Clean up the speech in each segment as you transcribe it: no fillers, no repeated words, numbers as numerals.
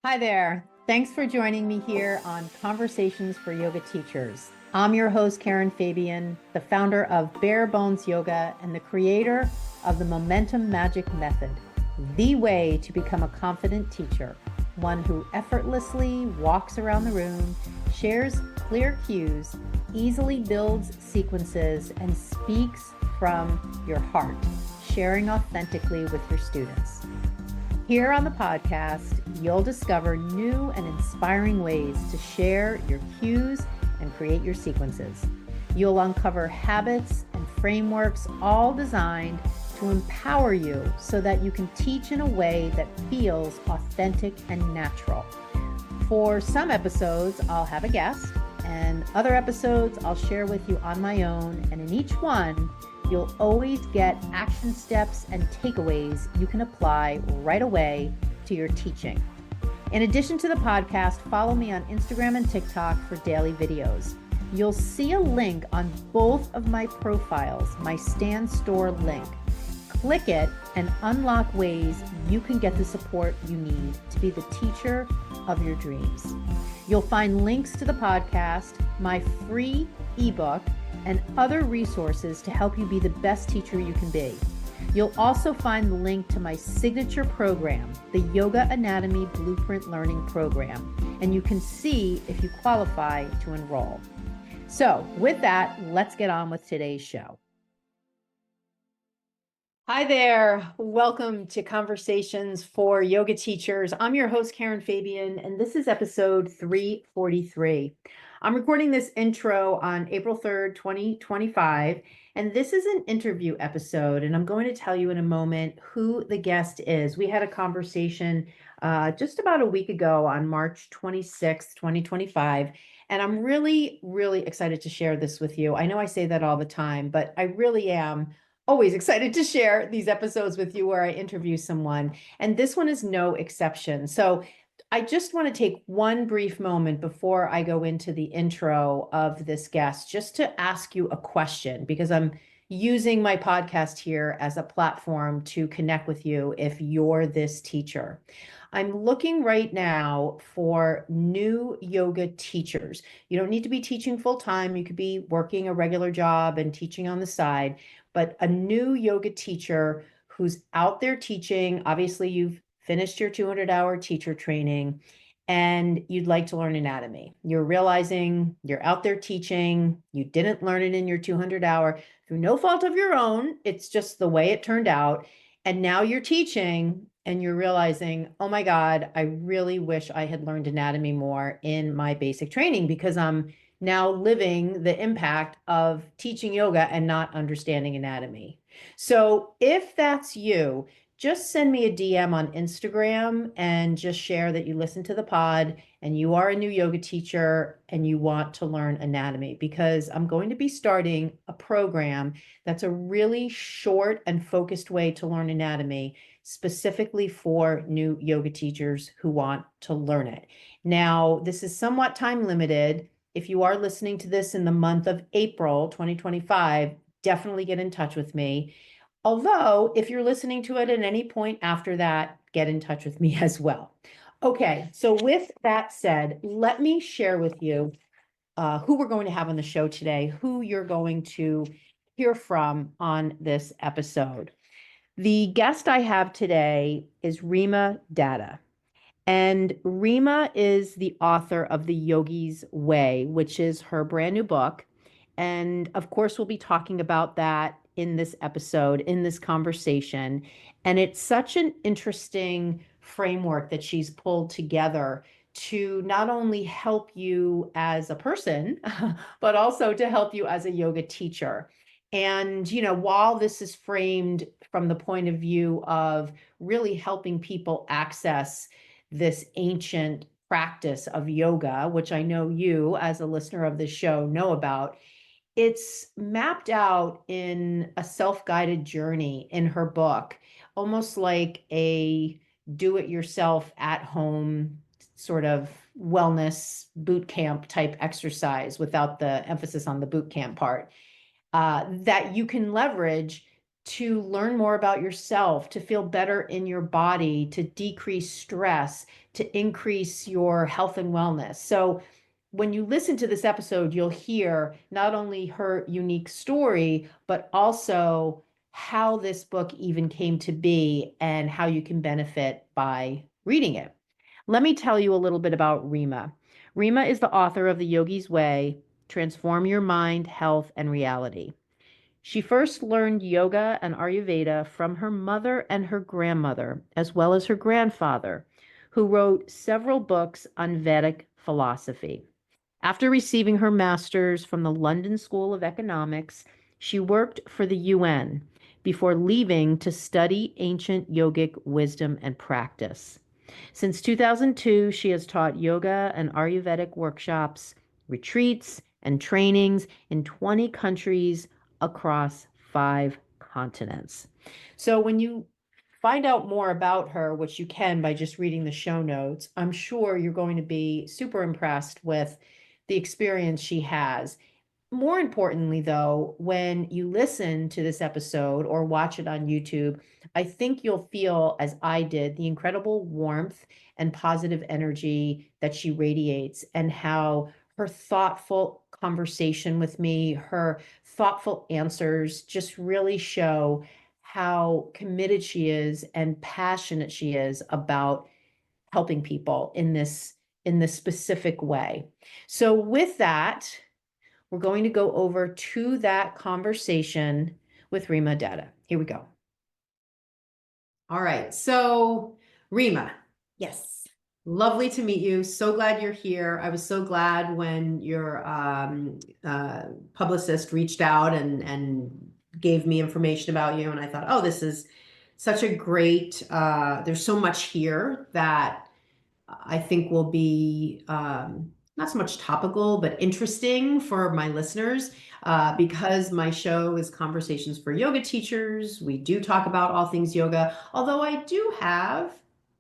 Hi there. Thanks for joining me here on Conversations for Yoga Teachers. I'm your host, Karen Fabian, the founder of Bare Bones Yoga and the creator of the Momentum Magic Method, the way to become a confident teacher, one who effortlessly walks around the room, shares clear cues, easily builds sequences, and speaks from your heart, sharing authentically with your students. Here on the podcast, you'll discover new and inspiring ways to share your cues and create your sequences. You'll uncover habits and frameworks all designed to empower you so that you can teach in a way that feels authentic and natural. For some episodes, I'll have a guest, and other episodes I'll share with you on my own, and in each one, you'll always get action steps and takeaways you can apply right away to your teaching. In addition to the podcast, follow me on Instagram and TikTok for daily videos. You'll see a link on both of my profiles, my Stan Store link. Click it and unlock ways you can get the support you need to be the teacher of your dreams. You'll find links to the podcast, my free ebook, and other resources to help you be the best teacher you can be. You'll also find the link to my signature program, the Yoga Anatomy Blueprint Learning Program, and you can see if you qualify to enroll. So with that, let's get on with today's show. Hi there. Welcome to Conversations for Yoga Teachers. I'm your host, Karen Fabian, and this is episode 343. I'm recording this intro on April 3rd, 2025, and this is an interview episode, and I'm going to tell you in a moment who the guest is. We had a conversation just about a week ago on March 26th, 2025, and I'm really, really excited to share this with you. I know I say that all the time, but I really am always excited to share these episodes with you where I interview someone, and this one is no exception. So I just want to take one brief moment before I go into the intro of this guest, just to ask you a question, because I'm using my podcast here as a platform to connect with you if you're this teacher. I'm looking right now for new yoga teachers. You don't need to be teaching full time. You could be working a regular job and teaching on the side, but a new yoga teacher who's out there teaching. Obviously, you've finished your 200-hour teacher training and you'd like to learn anatomy. You're realizing you're out there teaching, you didn't learn it in your 200-hour through no fault of your own. It's just the way it turned out. And now you're teaching and you're realizing, oh my God, I really wish I had learned anatomy more in my basic training, because I'm now living the impact of teaching yoga and not understanding anatomy. So if that's you, just send me a DM on Instagram and just share that you listen to the pod and you are a new yoga teacher and you want to learn anatomy, because I'm going to be starting a program that's a really short and focused way to learn anatomy, specifically for new yoga teachers who want to learn it. Now, this is somewhat time limited. If you are listening to this in the month of April 2025, definitely get in touch with me. Although, if you're listening to it at any point after that, get in touch with me as well. Okay, so with that said, let me share with you who we're going to have on the show today, who you're going to hear from on this episode. The guest I have today is Reema Datta. And Reema is the author of The Yogi's Way, which is her brand new book. And of course, we'll be talking about that in this episode, in this conversation. And it's such an interesting framework that she's pulled together to not only help you as a person, but also to help you as a yoga teacher. And, while this is framed from the point of view of really helping people access this ancient practice of yoga, which I know you as a listener of this show know about, it's mapped out in a self-guided journey in her book, almost like a do-it-yourself at home sort of wellness boot camp type exercise, without the emphasis on the boot camp part, that you can leverage to learn more about yourself, to feel better in your body, to decrease stress, to increase your health and wellness. So when you listen to this episode, you'll hear not only her unique story, but also how this book even came to be and how you can benefit by reading it. Let me tell you a little bit about Reema. Reema is the author of The Yogi's Way: Transform Your Mind, Health, and Reality. She first learned yoga and Ayurveda from her mother and her grandmother, as well as her grandfather, who wrote several books on Vedic philosophy. After receiving her master's from the London School of Economics, she worked for the UN before leaving to study ancient yogic wisdom and practice. Since 2002, she has taught yoga and Ayurvedic workshops, retreats, and trainings in 20 countries across 5 continents. So when you find out more about her, which you can by just reading the show notes, I'm sure you're going to be super impressed with the experience she has. More importantly, though, when you listen to this episode or watch it on YouTube, I think you'll feel, as I did, the incredible warmth and positive energy that she radiates, and how her thoughtful conversation with me, her thoughtful answers just really show how committed she is and passionate she is about helping people in this specific way. So with that, we're going to go over to that conversation with Reema Datta. Here we go. All right. So, Reema. Yes. Lovely to meet you. So glad you're here. I was so glad when your publicist reached out and gave me information about you. And I thought, oh, this is such a great, there's so much here that I think will be not so much topical, but interesting for my listeners, because my show is Conversations for Yoga Teachers. We do talk about all things yoga, although I do have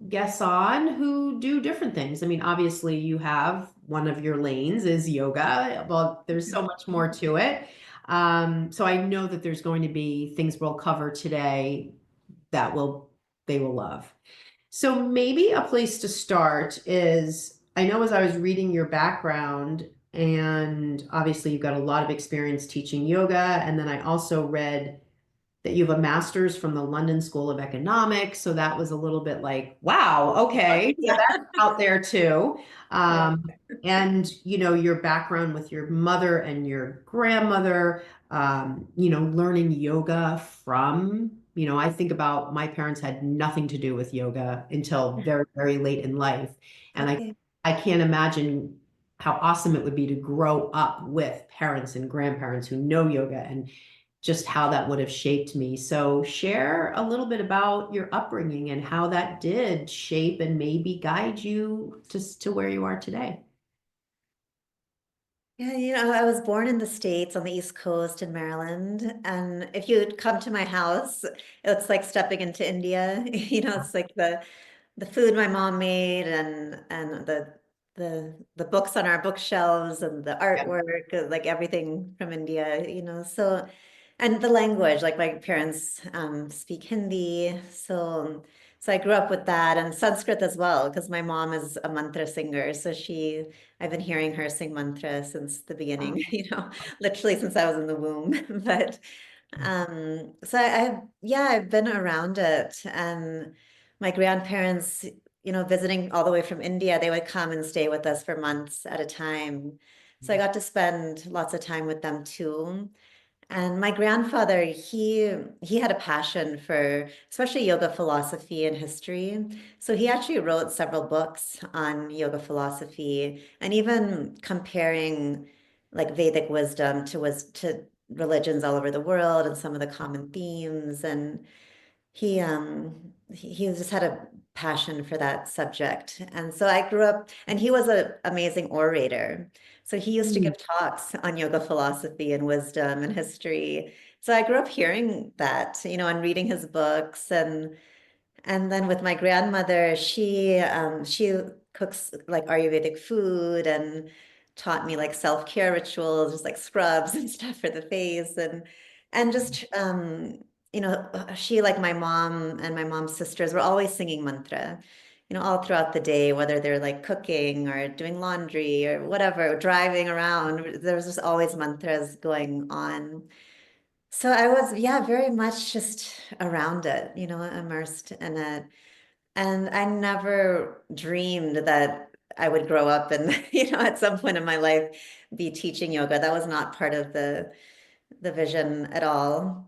guests on who do different things. I mean, obviously, you have one of your lanes is yoga, but there's so much more to it. So I know that there's going to be things we'll cover today that they will love. So maybe a place to start is, I know as I was reading your background, and obviously you've got a lot of experience teaching yoga, and then I also read that you have a master's from the London School of Economics. So that was a little bit like, wow, okay, so that's out there too. And your background with your mother and your grandmother, learning yoga from, I think about my parents had nothing to do with yoga until very, very late in life. And Okay. I can't imagine how awesome it would be to grow up with parents and grandparents who know yoga, and just how that would have shaped me. So share a little bit about your upbringing and how that did shape and maybe guide you to where you are today. Yeah, I was born in the States on the East Coast in Maryland. And if you'd come to my house, it's like stepping into India. It's like the food my mom made and the books on our bookshelves and the Yeah. artwork, like everything from India. So and the language, like my parents speak Hindi. So I grew up with that and Sanskrit as well, because my mom is a mantra singer. So I've been hearing her sing mantra since the beginning, literally since I was in the womb. But so I've been around it. And my grandparents, visiting all the way from India, they would come and stay with us for months at a time. So I got to spend lots of time with them too. And my grandfather, he had a passion for especially yoga philosophy and history. So he actually wrote several books on yoga philosophy and even comparing like Vedic wisdom to religions all over the world and some of the common themes. And he just had a passion for that subject. And so I grew up, and he was an amazing orator. So he used to Mm. give talks on yoga philosophy and wisdom and history. So I grew up hearing that, and reading his books. And then with my grandmother, she cooks like Ayurvedic food and taught me like self-care rituals, just like scrubs and stuff for the face and just she, like my mom and my mom's sisters, were always singing mantra, all throughout the day, whether they're like cooking or doing laundry or whatever, driving around. There was just always mantras going on. So I was, yeah, very much just around it, immersed in it. And I never dreamed that I would grow up and, at some point in my life be teaching yoga. That was not part of the vision at all.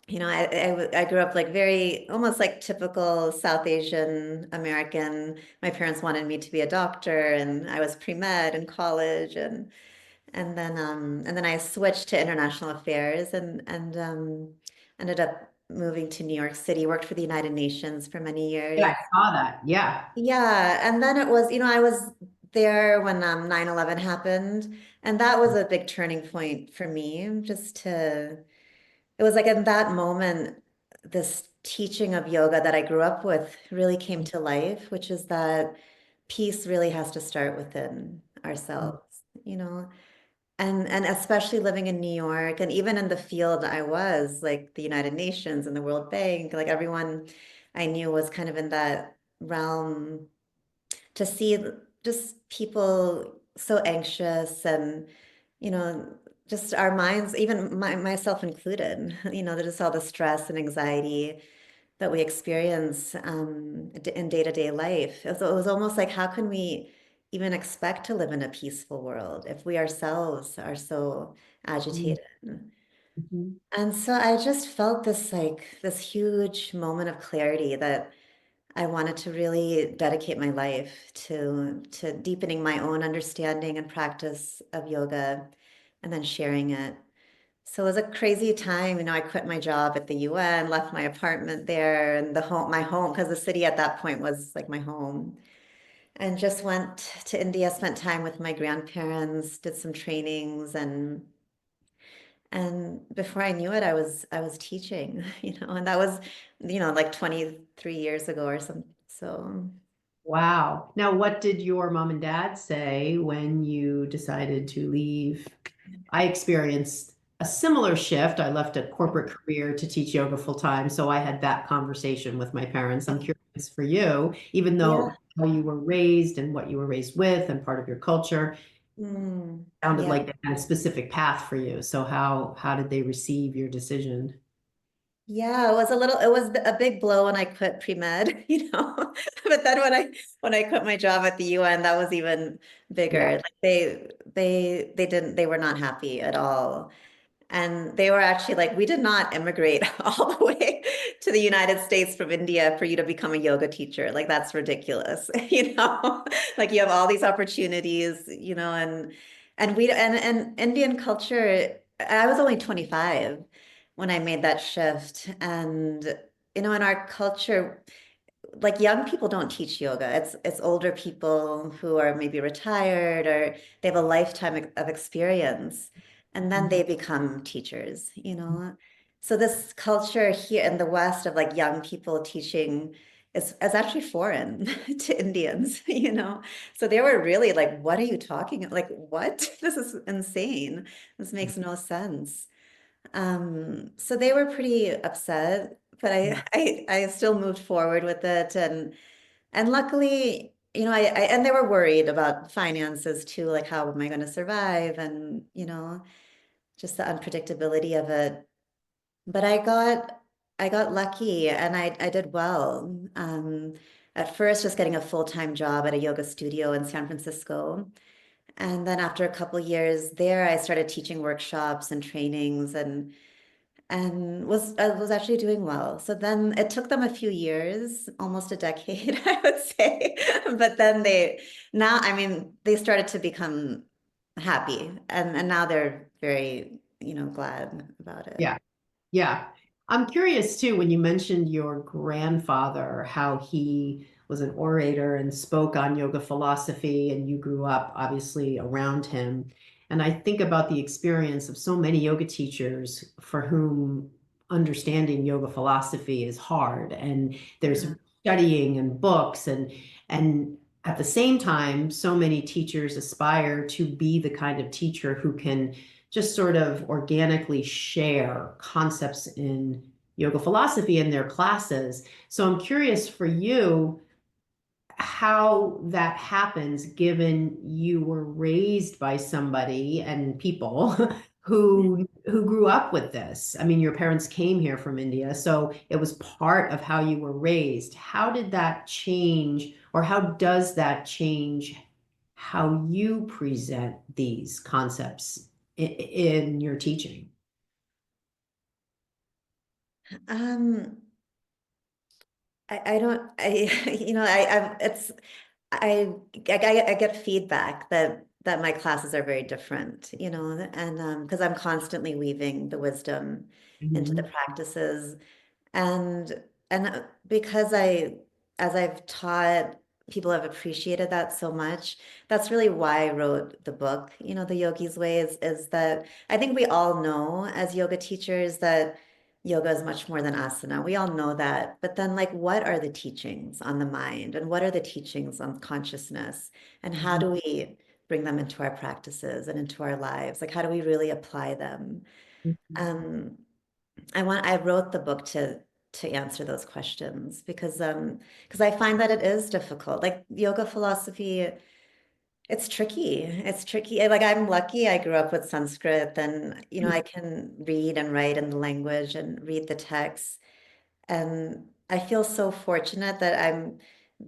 I grew up like very, almost like typical South Asian American. My parents wanted me to be a doctor, and I was pre-med in college, and then I switched to international affairs and ended up moving to New York City, worked for the United Nations for many Yeah, years. I saw that. Yeah. Yeah, and then it was, I was there when 9/11 happened, and that was a big turning point for me, it was like in that moment, this teaching of yoga that I grew up with really came to life, which is that peace really has to start within ourselves, and especially living in New York and even in the field I was, like the United Nations and the World Bank, like everyone I knew was kind of in that realm, to see just people so anxious and, you know, just our minds, even myself included, there's all the stress and anxiety that we experience in day-to-day life. So it was almost like, how can we even expect to live in a peaceful world if we ourselves are so agitated? Mhm. And so I just felt this huge moment of clarity that I wanted to really dedicate my life to deepening my own understanding and practice of yoga and then sharing it. So it was a crazy time. I quit my job at the UN, left my apartment there and my home, because the city at that point was like my home, and just went to India, spent time with my grandparents, did some trainings, and before I knew it, I was teaching, and that was, like 23 years ago or something. So Wow. Now, what did your mom and dad say when you decided to leave? I experienced a similar shift. I left a corporate career to teach yoga full time, so I had that conversation with my parents. I'm curious for you, even though yeah. how you were raised and what you were raised with and part of your culture sounded Yeah. like they had a specific path for you. So how did they receive your decision? Yeah, it was a big blow when I quit pre-med, But then when I quit my job at the UN, that was even Yeah. bigger. Like they were not happy at all. And they were actually like, we did not immigrate all the way to the United States from India for you to become a yoga teacher. Like, that's ridiculous, Like, you have all these opportunities, and Indian culture, I was only 25 when I made that shift. And, in our culture, like young people don't teach yoga. It's older people who are maybe retired or they have a lifetime of experience, and then they become teachers. So this culture here in the West of like young people teaching is actually foreign to Indians. So they were really like, what are you talking? Like, what? This is insane. This makes no sense. So they were pretty upset, but I still moved forward with it, and luckily, and they were worried about finances too, like how am I going to survive, and just the unpredictability of it. But I got lucky, and I did well. At first, just getting a full-time job at a yoga studio in San Francisco. And then after a couple years there, I started teaching workshops and trainings, and was actually doing well. So then it took them a few years, almost a decade, I would say. But then I mean, they started to become happy, and now they're very, glad about it. Yeah. Yeah. I'm curious too, when you mentioned your grandfather, how he was an orator and spoke on yoga philosophy, and you grew up obviously around him. And I think about the experience of so many yoga teachers for whom understanding yoga philosophy is hard. And there's Yeah. studying and books and at the same time, so many teachers aspire to be the kind of teacher who can just sort of organically share concepts in yoga philosophy in their classes. So I'm curious for you how that happens, given you were raised by somebody and people who grew up with this. I mean, your parents came here from India, so it was part of how you were raised. How did that change, or how does that change how you present these concepts in your teaching? Um, I don't, I get feedback that my classes are very different, and because I'm constantly weaving the wisdom into the Mhm. practices. And because as I've taught, people have appreciated that so much. That's really why I wrote the book, The Yogi's Way is that I think we all know as yoga teachers that yoga is much more than asana. We all know that. But then like what are the teachings on the mind and what are the teachings on consciousness? And how Mhm. do we bring them into our practices and into our lives? Like how do we really apply them? Mhm. Um, I wrote the book to answer those questions because I find that it is difficult. Like yoga philosophy, it's tricky. It's tricky. Like I'm lucky I grew up with Sanskrit and I can read and write in the language and read the texts. And I feel so fortunate that I'm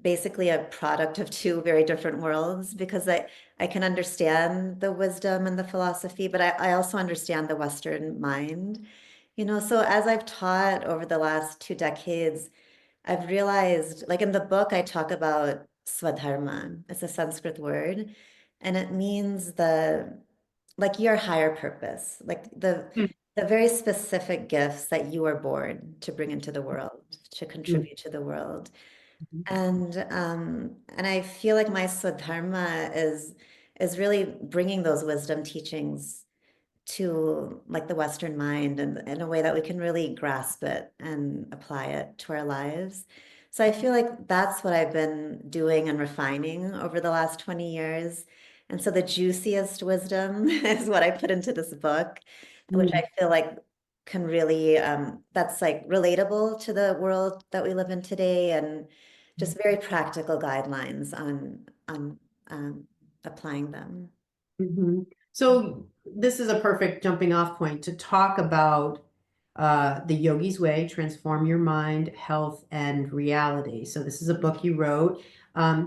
basically a product of two very different worlds because I can understand the wisdom and the philosophy, but I also understand the Western mind. So as I've taught over the last 2 decades, I've realized, like in the book, I talk about swadharma. It's a Sanskrit word, and it means like your higher purpose, like the very specific gifts that you were born to bring into the world, to Mhm. contribute to the world. And I feel like my swadharma is really bringing those wisdom teachings to like the Western mind and in a way that we can really grasp it and apply it to our lives. So I feel like that's what I've been doing and refining over the last 20 years. And so the juiciest wisdom is what I put into this book, which I Mhm. feel like can really, that's like relatable to the world that we live in today and just very practical guidelines on applying them. Mhm. So this is a perfect jumping off point to talk about the Yogi's Way, Transform Your Mind, Health, and Reality. So this is a book you wrote.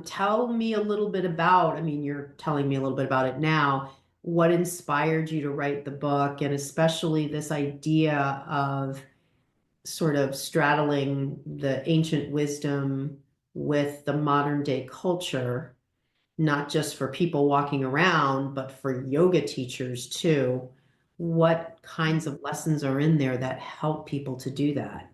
Tell me a little bit about, I mean, you're telling me a little bit about it now. What inspired you to write the book, and especially this idea of sort of straddling the ancient wisdom with the modern day culture, not just for people walking around, but for yoga teachers too. What kinds of lessons are in there that help people to do that?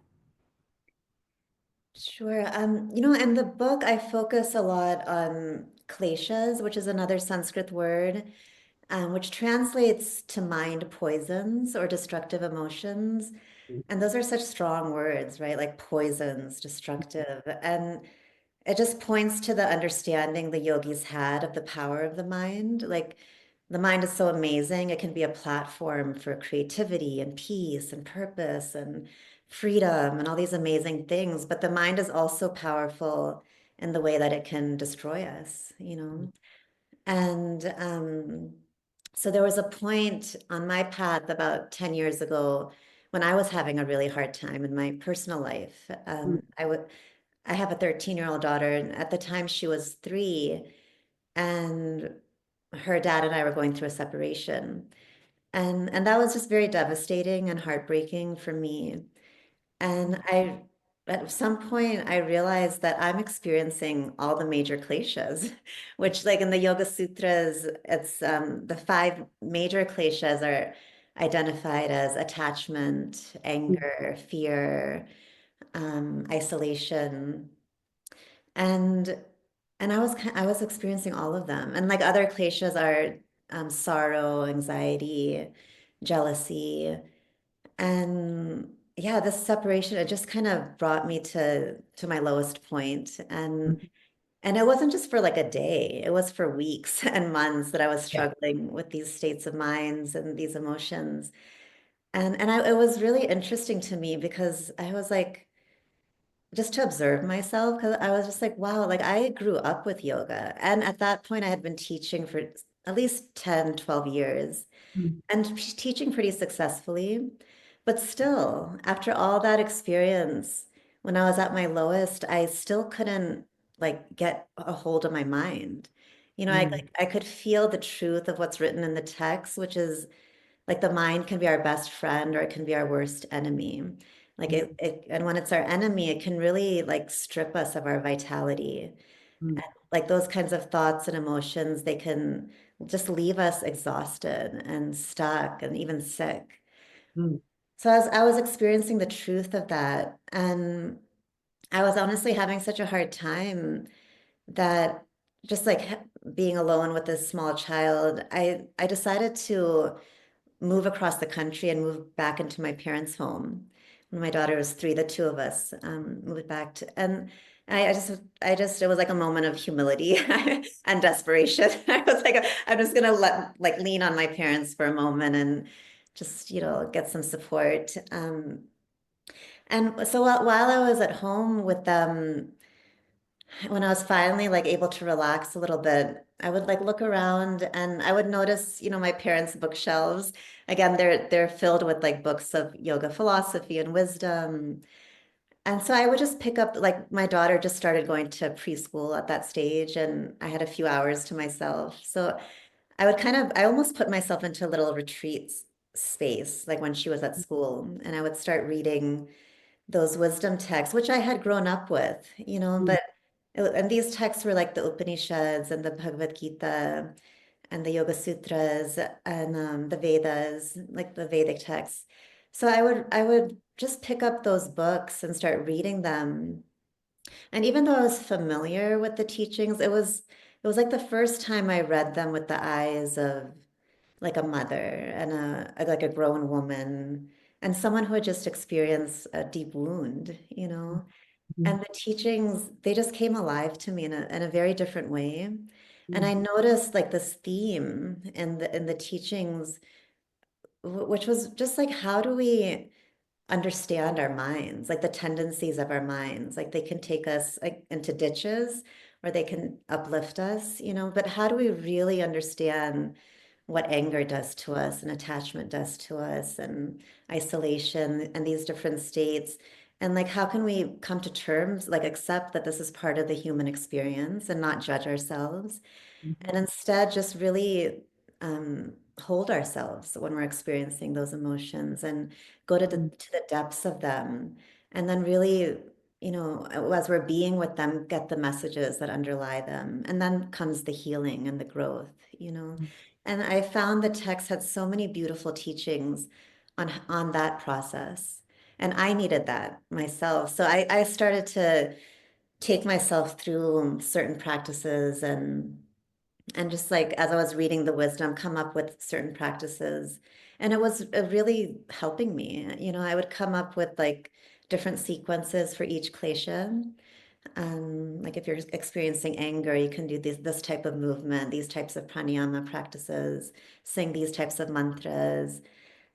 Sure. In the book, I focus a lot on kleshas, which is another Sanskrit word, which translates to mind poisons or destructive emotions. And those are such strong words, right? Like poisons, destructive. And it just points to the understanding the yogis had of the power of the mind. Like the mind is so amazing. It can be a platform for creativity and peace and purpose and freedom and all these amazing things. But the mind is also powerful in the way that it can destroy us. And so there was a point on my path about 10 years ago when I was having a really hard time in my personal life. I have a 13-year-old daughter, and at the time she was 3, and her dad and I were going through a separation. And that was just very devastating and heartbreaking for me. And at some point, I realized that I'm experiencing all the major kleshas, which, like in the Yoga Sutras, it's the 5 major kleshas are identified as attachment, anger, fear, isolation, and I was experiencing all of them. And like other kleshas are sorrow, anxiety, jealousy. And yeah, this separation, it just kind of brought me to my lowest point. And it wasn't just for like a day, it was for weeks and months that I was Yeah. struggling with these states of minds and these emotions. It was really interesting to me because I was like, just to observe myself, because I was just like, wow, like I grew up with yoga. And at that point, I had been teaching for at least 10, 12 years Mm, and teaching pretty successfully. But still, after all that experience, when I was at my lowest, I still couldn't like get a hold of my mind. mm, I could feel the truth of what's written in the text, which is like the mind can be our best friend or it can be our worst enemy. And when it's our enemy, it can really like strip us of our vitality. mm, Like those kinds of thoughts and emotions, they can just leave us exhausted and stuck and even sick. mm, So as I was experiencing the truth of that, and I was honestly having such a hard time that just like being alone with this small child, I decided to move across the country and move back into my parents' home. When my daughter was three, the two of us moved back to, and it was like a moment of humility and desperation. I was like, I'm just gonna like lean on my parents for a moment and just, get some support. And so while I was at home with them, when I was finally like able to relax a little bit, I would like look around and I would notice, my parents' bookshelves. Again, they're filled with like books of yoga philosophy and wisdom. And so I would just pick up like my daughter just started going to preschool at that stage and I had a few hours to myself. So I almost put myself into a little retreat space like when she was at school and I would start reading those wisdom texts, which I had grown up with, mm, and these texts were like the Upanishads and the Bhagavad Gita and the Yoga Sutras and the Vedas, like the Vedic texts. So I would just pick up those books and start reading them. And even though I was familiar with the teachings, it was like the first time I read them with the eyes of like a mother and like a grown woman and someone who had just experienced a deep wound, mm, and the teachings, they just came alive to me in a very different way. And mm, I noticed like this theme in the teachings, which was just like, how do we understand our minds, like the tendencies of our minds? Like they can take us like into ditches or they can uplift us, but how do we really understand what anger does to us and attachment does to us and isolation and these different states? And like, how can we come to terms, like accept that this is part of the human experience and not judge ourselves? mm, And instead just really hold ourselves when we're experiencing those emotions and go to the mm, to the depths of them. And then really, as we're being with them, get the messages that underlie them. And then comes the healing and the growth. mm, And I found the text had so many beautiful teachings on that process. And I needed that myself. So I started to take myself through certain practices and just like as I was reading the wisdom, come up with certain practices. And it was really helping me. I would come up with like different sequences for each klesha. Like if you're experiencing anger, you can do this type of movement, these types of pranayama practices, sing these types of mantras,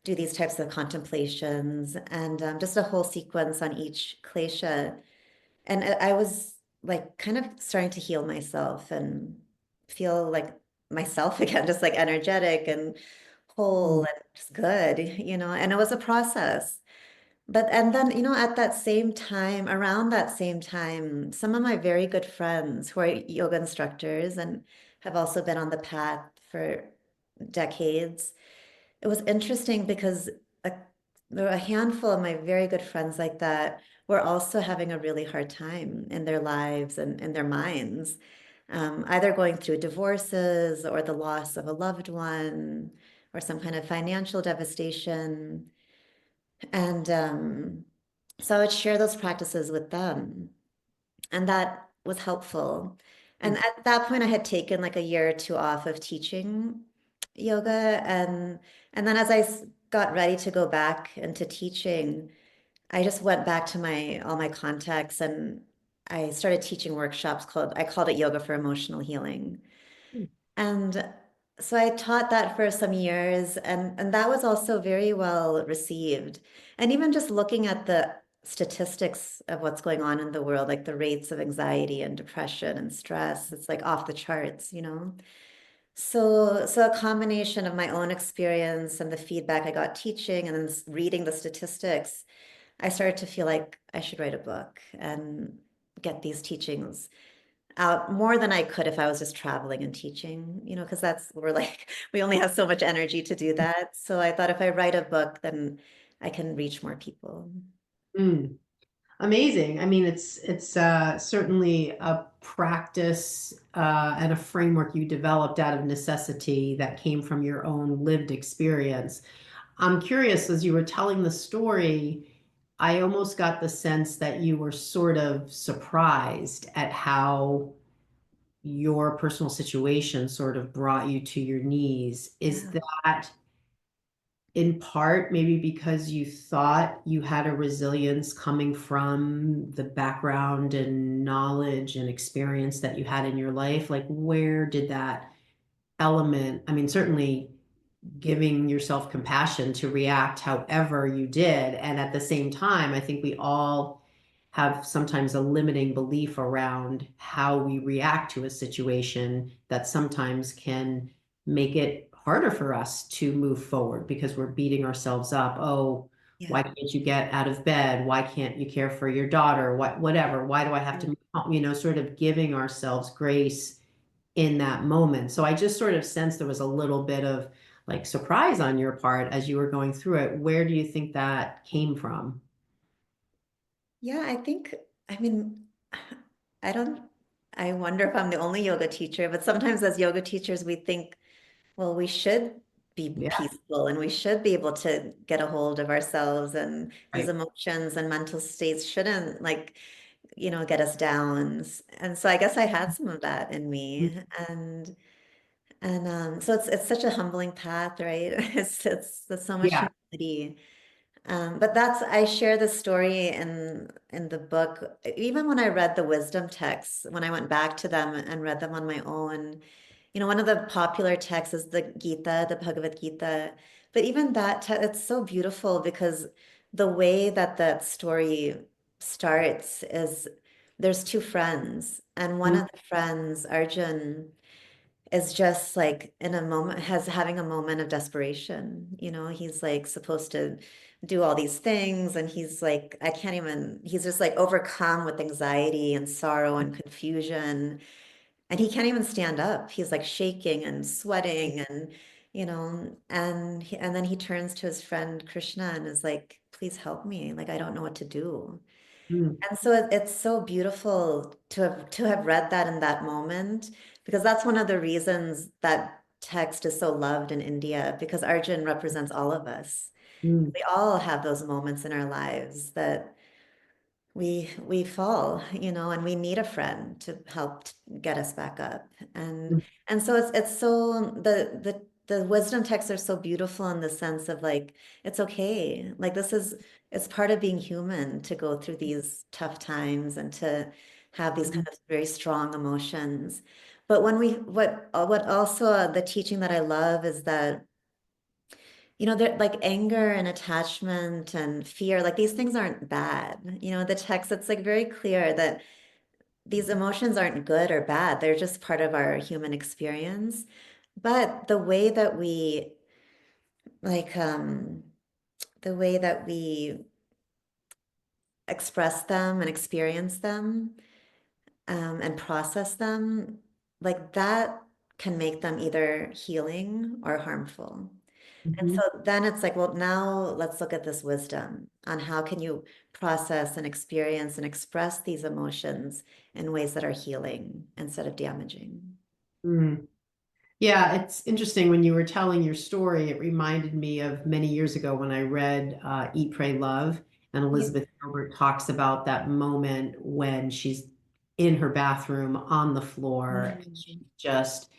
do these types of contemplations, and just a whole sequence on each klesha. And I was like kind of starting to heal myself and feel like myself again, just like energetic and whole mm, and just good. And it was a process. And then, at that same time, around that same time, some of my very good friends who are yoga instructors and have also been on the path for decades, it was interesting because a, there were a handful of my very good friends like that were also having a really hard time in their lives and in their minds, either going through divorces or the loss of a loved one or some kind of financial devastation. And so I would share those practices with them, and that was helpful. And mm, at that point, I had taken like a year or two off of teaching yoga, and then as got ready to go back into teaching, I just went back to my all my contacts and I started teaching workshops I called it Yoga for Emotional Healing. mm, And so I taught that for some years, and that was also very well received. And even just looking at the statistics of what's going on in the world, like the rates of anxiety and depression and stress, it's like off the charts, you know? So a combination of my own experience and the feedback I got teaching and then reading the statistics, I started to feel like I should write a book and get these teachings out more than I could if I was just traveling and teaching, you know, because we're like, we only have so much energy to do that. So I thought if I write a book, then I can reach more people. Mm. Amazing. I mean, it's certainly a practice and a framework you developed out of necessity that came from your own lived experience. I'm curious, as you were telling the story, I almost got the sense that you were sort of surprised at how your personal situation sort of brought you to your knees. Is Yeah. that in part maybe because you thought you had a resilience coming from the background and knowledge and experience that you had in your life? Like, where did that element, I mean, certainly giving yourself compassion to react however you did. And at the same time, I think we all have sometimes a limiting belief around how we react to a situation that sometimes can make it harder for us to move forward because we're beating ourselves up. Oh, why Yeah. can't you get out of bed? Why can't you care for your daughter? Whatever. Why do I have to, sort of giving ourselves grace in that moment. So I just sort of sensed there was a little bit of like surprise on your part as you were going through it. Where do you think that came from? Yeah, I mean, I don't, I wonder if I'm the only yoga teacher, but sometimes as yoga teachers, we think, well, we should be Yeah, peaceful and we should be able to get a hold of ourselves, and these right. emotions and mental states shouldn't like, get us down. And so I guess I had some of that in me. And so it's such a humbling path, right? There's so much Yeah. humility. But I share the story in the book. Even when I read the wisdom texts, when I went back to them and read them on my own, one of the popular texts is the Gita, the Bhagavad Gita. But even that, it's so beautiful because the way that that story starts is there's two friends, and one Mm, of the friends, Arjun, is just like in a moment, having a moment of desperation. He's like supposed to do all these things, and he's like, I can't even, he's just like overcome with anxiety and sorrow and confusion, and he can't even stand up. He's like shaking and sweating, and then he turns to his friend Krishna and is like, please help me. Like, I don't know what to do. mm, And so it's so beautiful to have read that in that moment, because that's one of the reasons that text is so loved in India, because Arjun represents all of us. mm, We all have those moments in our lives that we fall, and we need a friend to help get us back up. And mm, and so it's so the wisdom texts are so beautiful in the sense of like, it's okay. Like, it's part of being human to go through these tough times and to have these kind mm, of very strong emotions. But what also the teaching that I love is that that like anger and attachment and fear, like these things aren't bad. The text, it's like very clear that these emotions aren't good or bad. They're just part of our human experience. But like, the way that we express them and experience them, and process them, like that can make them either healing or harmful. And mhm, so then it's like, well, now let's look at this wisdom on how can you process and experience and express these emotions in ways that are healing instead of damaging. mm. Yeah, it's interesting when you were telling your story. It reminded me of many years ago when I read Eat, Pray, Love, and Yeah. Elizabeth Gilbert talks about that moment when she's in her bathroom on the floor, and she's Mhm. just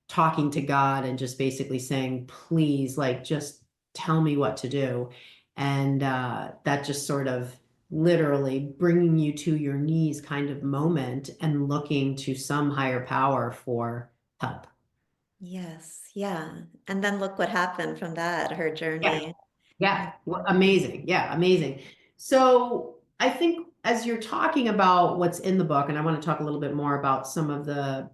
talking to God and just basically saying, please, like, just tell me what to do. And that just sort of literally bringing you to your knees kind of moment and looking to some higher power for help. Yes, yeah. And then look what happened from that, her Yeah. journey. Yeah, amazing. Yeah, amazing. So I think as you're talking about what's in the book, and I want to talk a little bit more about some of the,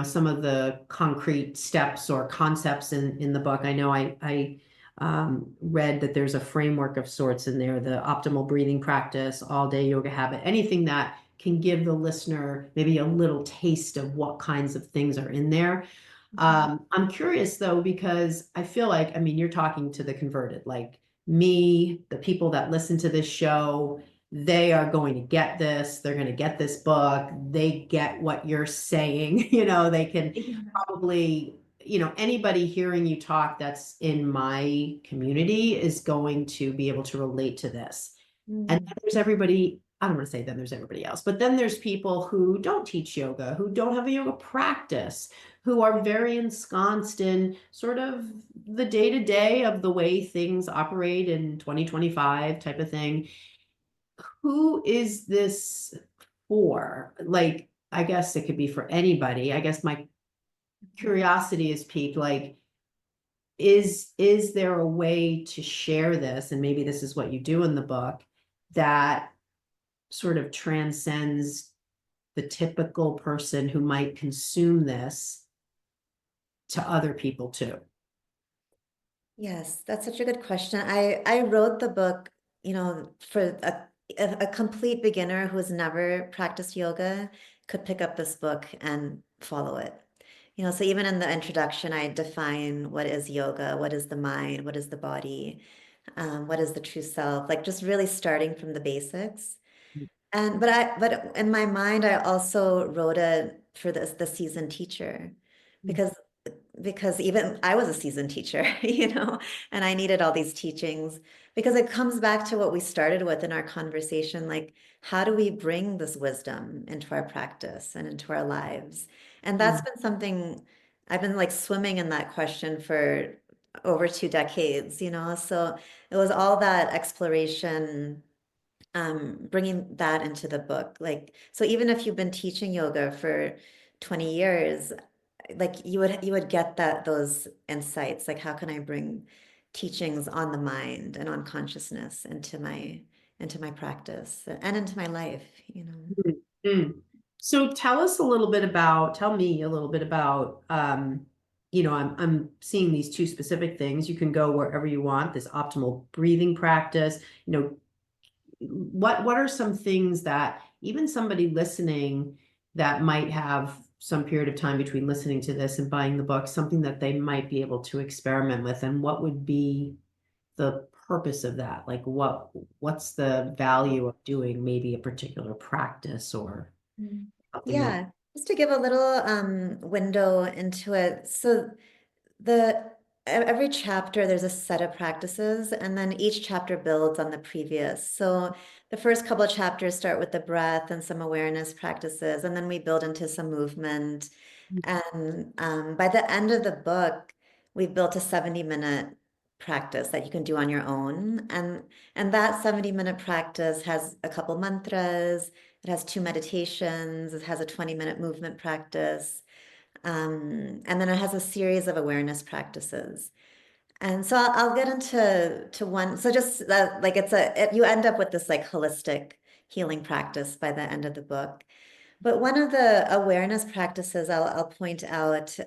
some of the concrete steps or concepts in the book. I know I read that there's a framework of sorts in there, the optimal breathing practice, all day yoga habit, anything that can give the listener maybe a little taste of what kinds of things are in there. Mhm. I'm curious though, because I feel like, I mean, you're talking to the converted, like me, the people that listen to this show, they are going to get this, they're going to get this book, they get what you're saying, they can Yeah. probably, anybody hearing you talk that's in my community is going to be able to relate to this. And Mm. then there's everybody, I don't want to say then there's everybody else, but then there's people who don't teach yoga, who don't have a yoga practice, who are very ensconced in sort of the day to day of the way things operate in 2025 type of thing. Who is this for? Like, I guess it could be for anybody. I guess my curiosity is piqued, like, is there a way to share this? And maybe this is what you do in the book that sort of transcends the typical person who might consume this to other people too. Yes, that's such a good question. I wrote the book, for a complete beginner who's never practiced yoga could pick up this book and follow it. So even in the introduction, I define what is yoga, what is the mind, what is the body, what is the true self, like just really starting from the basics. And but in my mind, I also wrote it for the seasoned teacher because even I was a seasoned teacher, and I needed all these teachings because it comes back to what we started with in our conversation, like how do we bring this wisdom into our practice and into our lives? And that's Mm, been something I've been like swimming in that question for over 2 decades, so it was all that exploration, bringing that into the book. Like, so even if you've been teaching yoga for 20 years, like you would get those insights. Like, how can I bring teachings on the mind and on consciousness into my practice and into my life? mm, mm. So tell me a little bit about, I'm seeing these two specific things. You can go wherever you want, this optimal breathing practice, what are some things that even somebody listening that might have some period of time between listening to this and buying the book, something that they might be able to experiment with, and what would be the purpose of that? Like what's the value of doing maybe a particular practice or Mm. something that Yeah, just to give a little window into it. So every chapter there's a set of practices, and then each chapter builds on the previous. So the first couple of chapters start with the breath and some awareness practices, and then we build into some movement. And by the end of the book, we've built a 70-minute practice that you can do on your own. And that 70-minute practice has a couple mantras, it has 2 meditations, it has a 20-minute movement practice. And then it has a series of awareness practices. And so I'll get into one. So just like you end up with this like holistic healing practice by the end of the book. But one of the awareness practices I'll point out,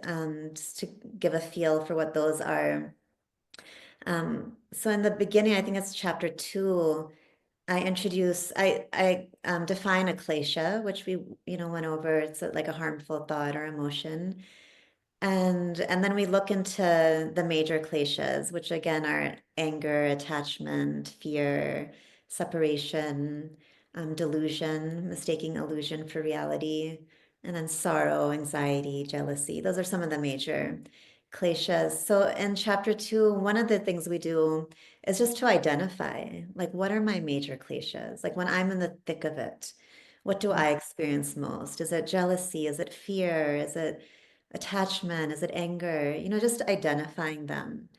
just to give a feel for what those are. So in the beginning, I think it's chapter 2, I define a klesha, which we went over. It's like a harmful thought or emotion. And then we look into the major kleshas, which again are anger, attachment, fear, separation, delusion, mistaking illusion for reality, and then sorrow, anxiety, jealousy. Those are some of the major kleshas. So in chapter 2, one of the things we do is just to identify, like, what are my major kleshas? Like when I'm in the thick of it, what do I experience most? Is it jealousy? Is it fear? Is it attachment? Is it anger? Just identifying them.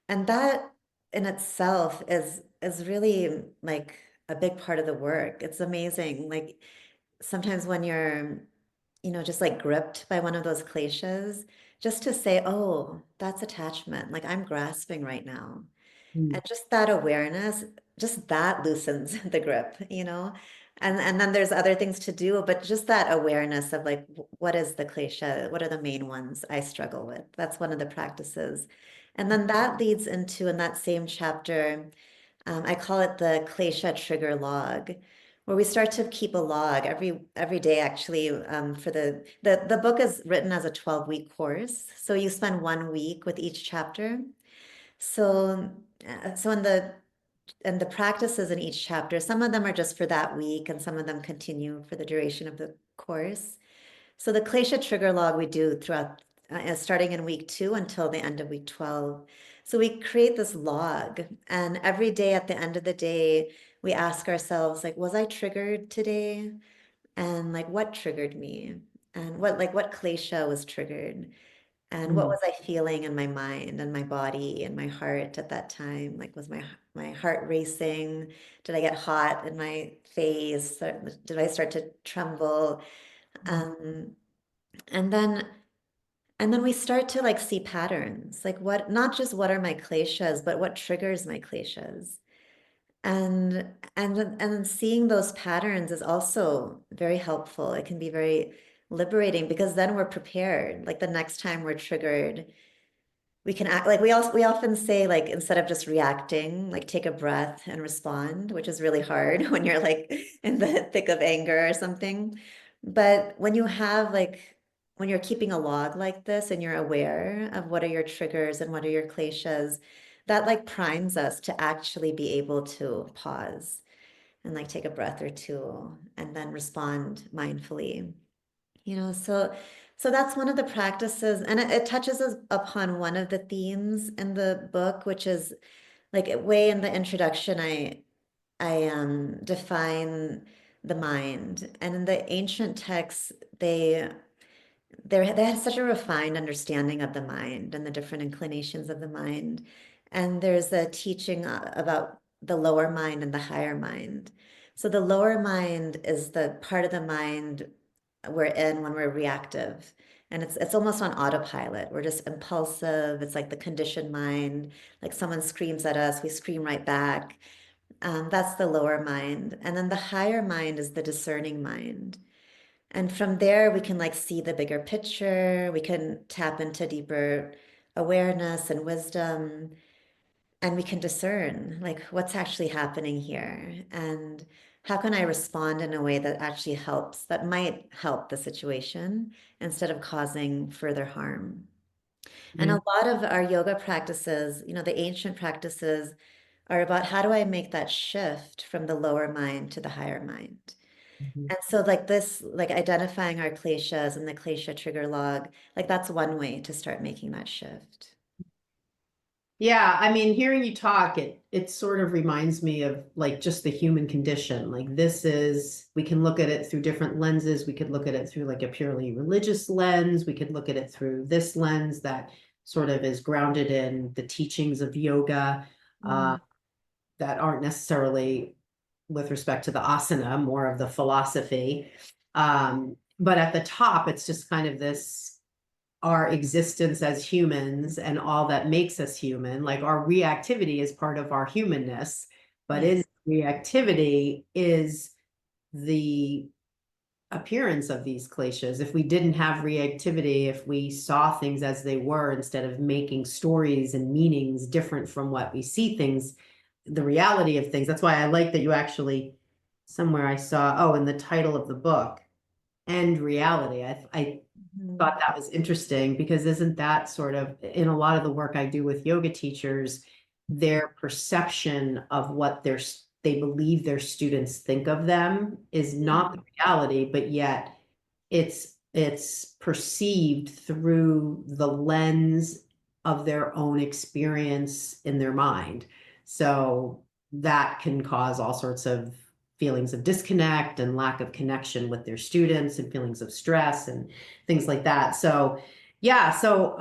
And that in itself is really like a big part of the work. It's amazing. Like sometimes when you're, just like gripped by one of those kleshas, just to say, oh, that's attachment. Like I'm grasping right now. Mm, And just that awareness, just that loosens the grip, And then there's other things to do, but just that awareness of like what is the klesha? What are the main ones I struggle with? That's one of the practices. And then that leads into in that same chapter, I call it the klesha trigger log, where we start to keep a log every day actually for the book is written as a 12-week course. So you spend 1 week with each chapter. So, so in the practices in each chapter, some of them are just for that week, and some of them continue for the duration of the course. So the Klesha trigger log we do throughout, starting in week 2 until the end of week 12. So we create this log, and every day at the end of the day, we ask ourselves, like, was I triggered today? And like, what triggered me? And what Klesha was triggered? And what mm, was I feeling in my mind and my body and my heart at that time? Like, was my heart racing? Did I get hot in my face? Did I start to tremble? Um, and then and then we start to like see patterns, like what, not just what are my kleshas, but what triggers my kleshas. And seeing those patterns is also very helpful. It can be very liberating because then we're prepared. Like the next time we're triggered, we can act like we often say like instead of just reacting, like take a breath and respond, which is really hard when you're like in the thick of anger or something. But when you have like when you're keeping a log like this and you're aware of what are your triggers and what are your kleshas, that like primes us to actually be able to pause and like take a breath or two and then respond mindfully. So that's one of the practices, and it touches us upon one of the themes in the book, which is like way in the introduction, I define the mind. And in the ancient texts, they had such a refined understanding of the mind and the different inclinations of the mind. And there's a teaching about the lower mind and the higher mind. So the lower mind is the part of the mind we're in when we're reactive. And it's almost on autopilot. We're just impulsive. It's like the conditioned mind. Like someone screams at us, we scream right back. That's the lower mind. And then the higher mind is the discerning mind. And from there, we can like see the bigger picture. We can tap into deeper awareness and wisdom, and we can discern like what's actually happening here and how can I respond in a way that actually helps, that might help the situation instead of causing further harm. And mm, a lot of our yoga practices, the ancient practices are about how do I make that shift from the lower mind to the higher mind. mhm. And so like this, like identifying our kleshas and the klesha trigger log, like that's one way to start making that shift. Yeah, I mean, hearing you talk, it sort of reminds me of like just the human condition. Like this is, we can look at it through different lenses. We could look at it through like a purely religious lens. We could look at it through this lens that sort of is grounded in the teachings of yoga, Mm. that aren't necessarily with respect to the asana, more of the philosophy. But at the top, it's just kind of this our existence as humans and all that makes us human. Like our reactivity is part of our humanness, but in Yes. reactivity is the appearance of these kleshas. If we didn't have reactivity, if we saw things as they were instead of making stories and meanings different from what we see things, the reality of things. That's why I like that you actually, somewhere I saw, oh, in the title of the book, End Reality. I Mhm. thought that was interesting because isn't that sort of in a lot of the work I do with yoga teachers, their perception of what they believe their students think of them is not the Mhm. reality, but yet it's perceived through the lens of their own experience in their mind. So that can cause all sorts of feelings of disconnect and lack of connection with their students and feelings of stress and things like that. So yeah, so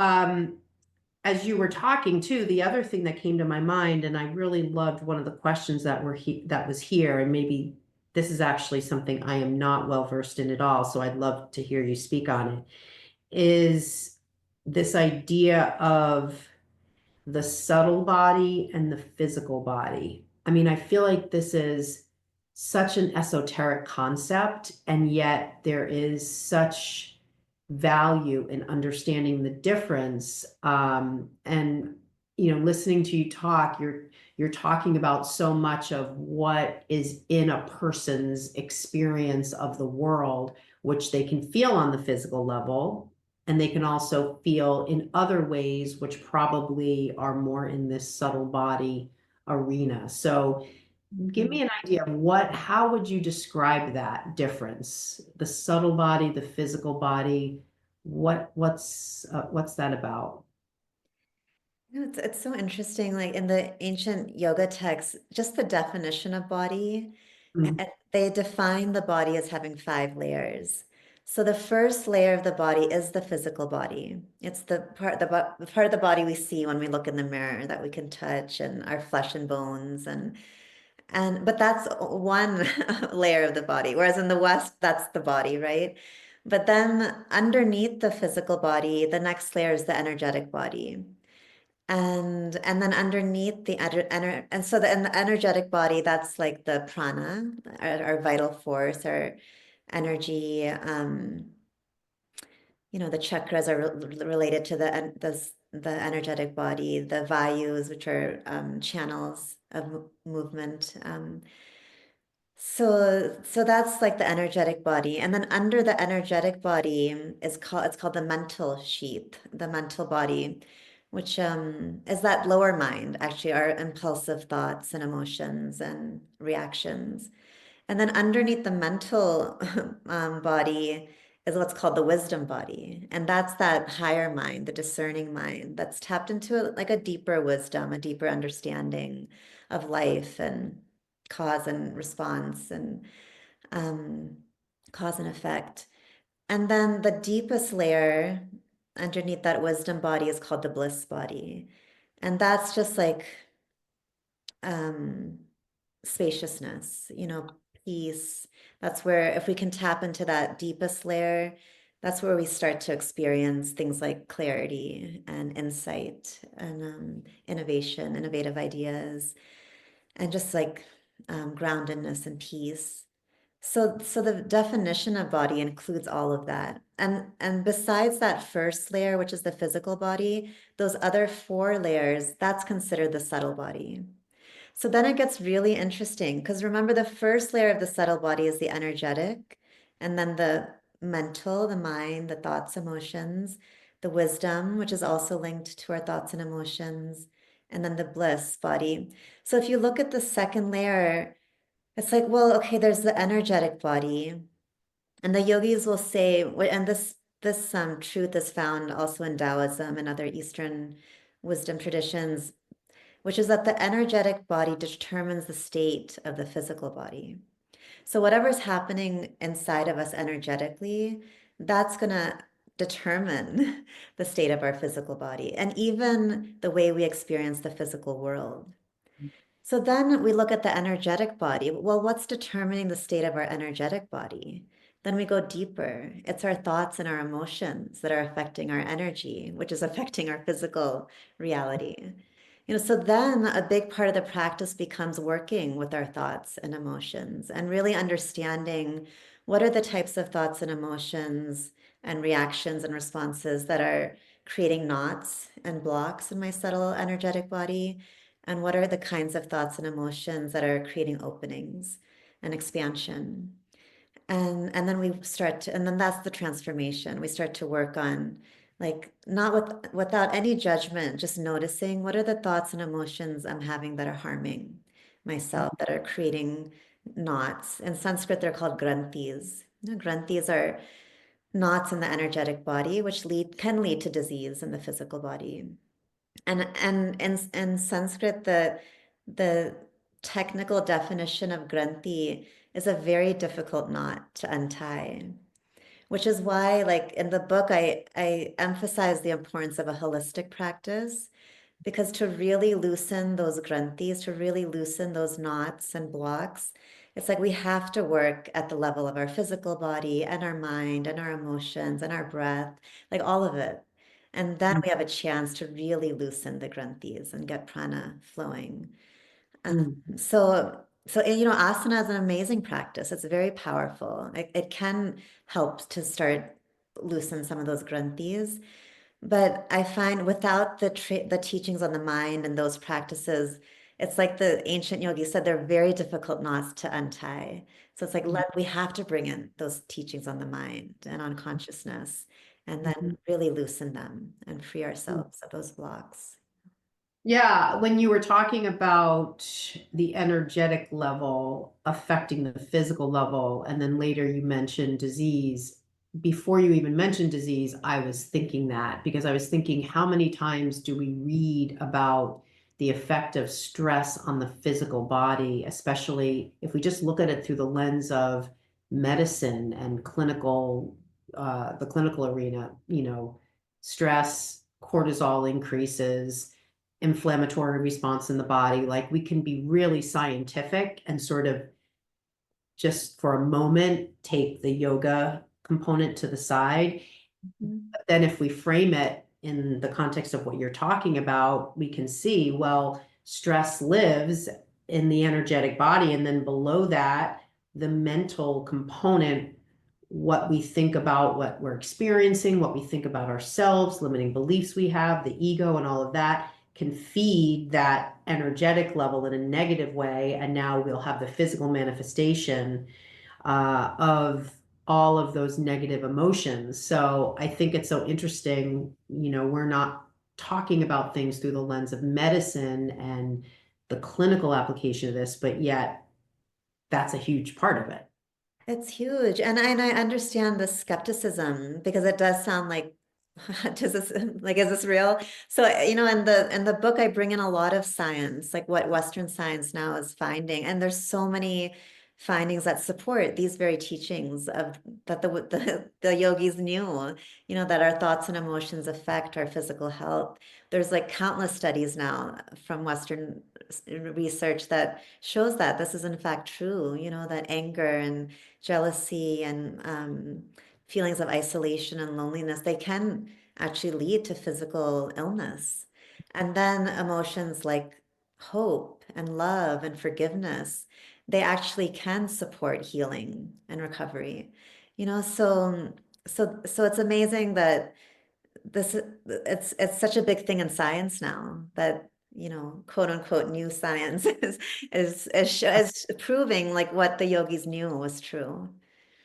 as you were talking too, the other thing that came to my mind, and I really loved one of the questions that was here, and maybe this is actually something I am not well versed in at all, so I'd love to hear you speak on it, is this idea of the subtle body and the physical body. I mean, I feel like this is such an esoteric concept, and yet there is such value in understanding the difference. And listening to you talk, you're talking about so much of what is in a person's experience of the world, which they can feel on the physical level, and they can also feel in other ways, which probably are more in this subtle body arena. So give me an idea of how would you describe that difference? The subtle body, the physical body, what's that about? It's so interesting. Like in the ancient yoga texts, just the definition of body, Mm, they define the body as having 5 layers. So the first layer of the body is the physical body. It's the part of the body we see when we look in the mirror that we can touch and our flesh and bones and but that's one layer of the body. Whereas in the West, that's the body, right? But then underneath the physical body, the next layer is the energetic body. And then underneath the and so in the energetic body, that's like the prana, our vital force, our energy. The chakras are related to the energetic body, the vayus, which are channels of movement. So that's like the energetic body. And then under the energetic body it's called the mental sheath, the mental body, which is that lower mind, actually, our impulsive thoughts and emotions and reactions. And then underneath the mental body is what's called the wisdom body. And that's that higher mind, the discerning mind that's tapped into like a deeper wisdom, a deeper understanding of life and cause and response and um, cause and effect. And then the deepest layer underneath that wisdom body is called the bliss body. And that's just like um, spaciousness, peace. That's where, if we can tap into that deepest layer, that's where we start to experience things like clarity and insight and innovation, innovative ideas, and just like groundedness and peace. So the definition of body includes all of that. And besides that first layer, which is the physical body, those other 4 layers, that's considered the subtle body. So then it gets really interesting because remember, the first layer of the subtle body is the energetic, and then the mental, the mind, the thoughts, emotions, the wisdom, which is also linked to our thoughts and emotions, and then the bliss body. So if you look at the second layer, it's like, well, okay, there's the energetic body, and the yogis will say, and this truth is found also in Taoism and other Eastern wisdom traditions, which is that the energetic body determines the state of the physical body. So whatever's happening inside of us energetically, that's going to determine the state of our physical body and even the way we experience the physical world. So then we look at the energetic body. Well, what's determining the state of our energetic body? Then we go deeper. It's our thoughts and our emotions that are affecting our energy, which is affecting our physical reality. So then a big part of the practice becomes working with our thoughts and emotions and really understanding what are the types of thoughts and emotions and reactions and responses that are creating knots and blocks in my subtle energetic body, and what are the kinds of thoughts and emotions that are creating openings and expansion. And then and then that's the transformation. We start to work on, like, not without any judgment, just noticing what are the thoughts and emotions I'm having that are harming myself, that are creating knots. In Sanskrit, they're called granthis. Granthis are knots in the energetic body, which can lead to disease in the physical body. And in Sanskrit, the technical definition of granthi is a very difficult knot to untie, which is why, like in the book, I emphasize the importance of a holistic practice, because to really loosen those granthis, to really loosen those knots and blocks, it's like we have to work at the level of our physical body and our mind and our emotions and our breath, like all of it. And then we have a chance to really loosen the granthis and get prana flowing. Mm. Asana is an amazing practice. It's very powerful. It can help to start loosen some of those granthis. But I find without the teachings on the mind and those practices, it's like the ancient yogis said, they're very difficult knots to untie. So it's like we have to bring in those teachings on the mind and on consciousness, and then Mhm. really loosen them and free ourselves of those blocks. Yeah, when you were talking about the energetic level affecting the physical level, and then later you mentioned disease. Before you even mentioned disease, I was thinking that because I was thinking, how many times do we read about the effect of stress on the physical body, especially if we just look at it through the lens of medicine and the clinical arena, stress, cortisol increases, inflammatory response in the body. Like we can be really scientific and sort of just for a moment take the yoga component to the side. Mhm. But then if we frame it in the context of what you're talking about, we can see, well, stress lives in the energetic body. And then below that, the mental component, what we think about what we're experiencing, what we think about ourselves, limiting beliefs we have, the ego, and all of that can feed that energetic level in a negative way. And now we'll have the physical manifestation of all of those negative emotions. So I think it's so interesting, we're not talking about things through the lens of medicine and the clinical application of this, but yet that's a huge part of it. It's huge. And I understand the skepticism because it does sound like, does this like is this real? So, in the book I bring in a lot of science, like what Western science now is finding. And there's so many findings that support these very teachings of that the yogis knew, that our thoughts and emotions affect our physical health. There's like countless studies now from Western research that shows that this is in fact true, that anger and jealousy and feelings of isolation and loneliness, they can actually lead to physical illness. And then emotions like hope and love and forgiveness, they actually can support healing and recovery. So it's amazing that it's such a big thing in science now that quote unquote new science is proving like what the yogis knew was true.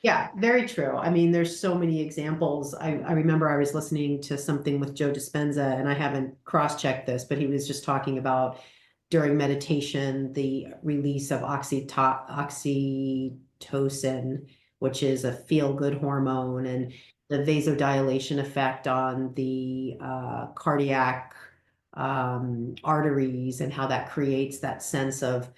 Yeah, very true. I mean, there's so many examples. I remember I was listening to something with Joe Dispenza, and I haven't cross-checked this, but he was just talking about during meditation, the release of oxytocin, which is a feel-good hormone, and the vasodilation effect on the cardiac arteries, and how that creates that sense of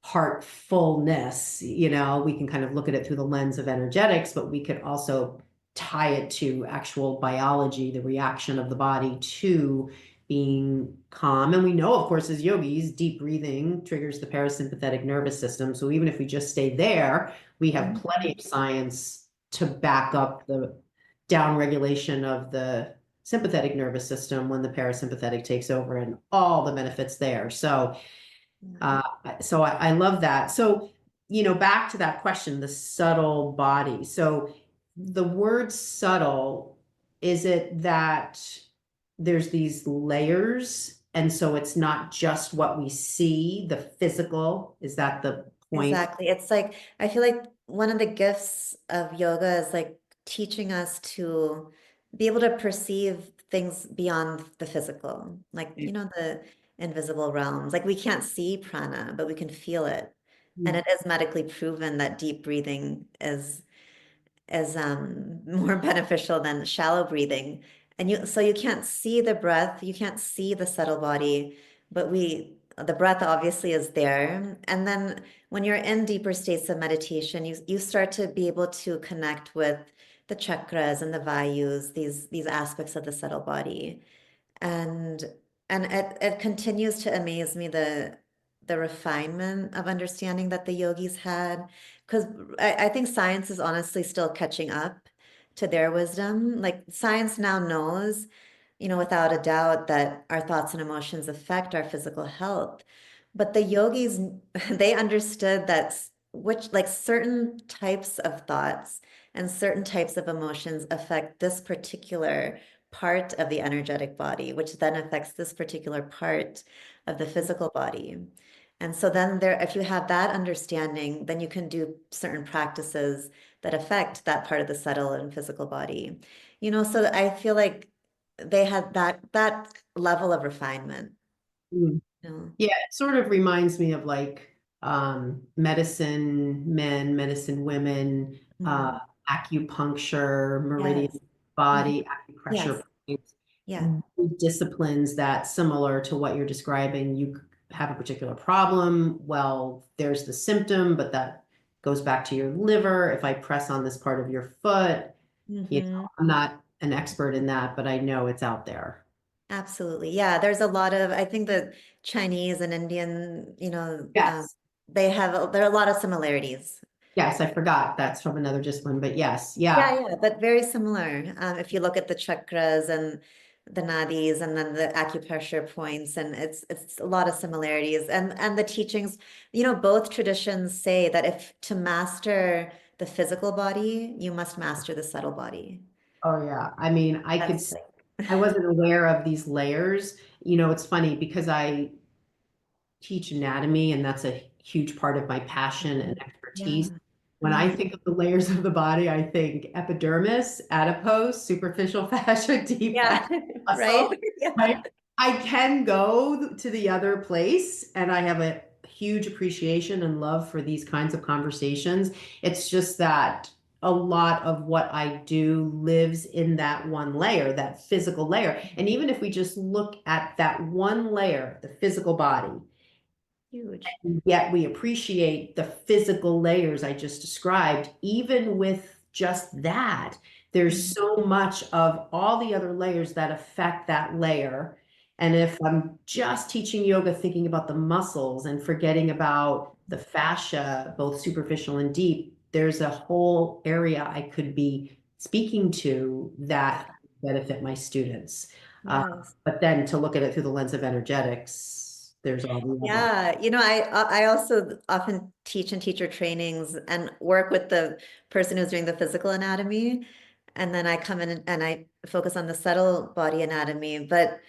heartfulness. We can kind of look at it through the lens of energetics, but we could also tie it to actual biology, the reaction of the body to being calm. And we know, of course, as yogis, deep breathing triggers the parasympathetic nervous system. So even if we just stay there, we have plenty of science to back up the downregulation of the sympathetic nervous system when the parasympathetic takes over, and all the benefits there. Uh, so I love that. So, back to that question, the subtle body. So the word subtle, is it that there's these layers, and so it's not just what we see, the physical? Is that the point? Exactly. It's like, I feel like one of the gifts of yoga is like teaching us to be able to perceive things beyond the physical, like, the invisible realms. Like we can't see prana, but we can feel it. And it is medically proven that deep breathing is more beneficial than shallow breathing. And you can't see the breath, you can't see the subtle body, but the breath obviously is there. And then when you're in deeper states of meditation, you start to be able to connect with the chakras and the vayus, these aspects of the subtle body. And it continues to amaze me the refinement of understanding that the yogis had, because I think science is honestly still catching up to their wisdom. Like science now knows, without a doubt that our thoughts and emotions affect our physical health. But the yogis, they understood that which like certain types of thoughts and certain types of emotions affect this particular part of the energetic body, which then affects this particular part of the physical body. And so then there, if you have that understanding, then you can do certain practices that affect that part of the subtle and physical body. So I feel like they had that level of refinement. Mm. You know? Yeah, it sort of reminds me of like medicine men, medicine women, Mhm. acupuncture, meridian Yes. Mhm. body, acupressure Yes. points, Yeah. disciplines that similar to what you're describing. You have a particular problem. Well, there's the symptom, but that goes back to your liver. If I press on this part of your foot, Hmm. I'm not an expert in that, but I know it's out there. Absolutely. Yeah. There's a lot of, I think that Chinese and Indian, Yes. there are a lot of similarities. Yes, I forgot. That's from another discipline, but yes, yeah. Yeah, but very similar. If you look at the chakras and the nadis and then the acupressure points, and it's a lot of similarities. And the teachings, both traditions say that if to master the physical body, you must master the subtle body. Oh, yeah. I mean, That's like, I wasn't aware of these layers. It's funny because I teach anatomy, and that's a huge part of my passion and expertise. yeah. When I think of the layers of the body, I think epidermis, adipose, superficial fascia, deep fat, Yeah, right? muscle, Yeah. right? I can go to the other place, and I have a huge appreciation and love for these kinds of conversations. It's just that a lot of what I do lives in that one layer, that physical layer. And even if we just look at that one layer, the physical body, Huge. yet we appreciate the physical layers I just described. Even with just that, there's Mhm. so much of all the other layers that affect that layer. And if I'm just teaching yoga, thinking about the muscles and forgetting about the fascia, both superficial and deep, there's a whole area I could be speaking to that benefit my students. Uh, Yes. but then to look at it through the lens of energetics, there's all the other. Yeah, I also often teach in teacher trainings and work with the person who's doing the physical anatomy, and then I come in and I focus on the subtle body anatomy. But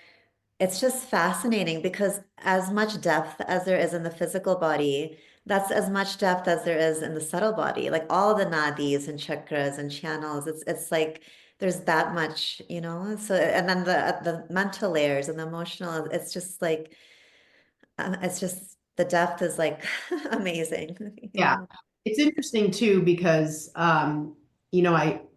it's just fascinating because as much depth as there is in the physical body, that's as much depth as there is in the subtle body. Like all the nadis and chakras and channels, it's like there's that much, So and then the mental layers and the emotional, it's just the depth is like amazing, Yeah, it's interesting too because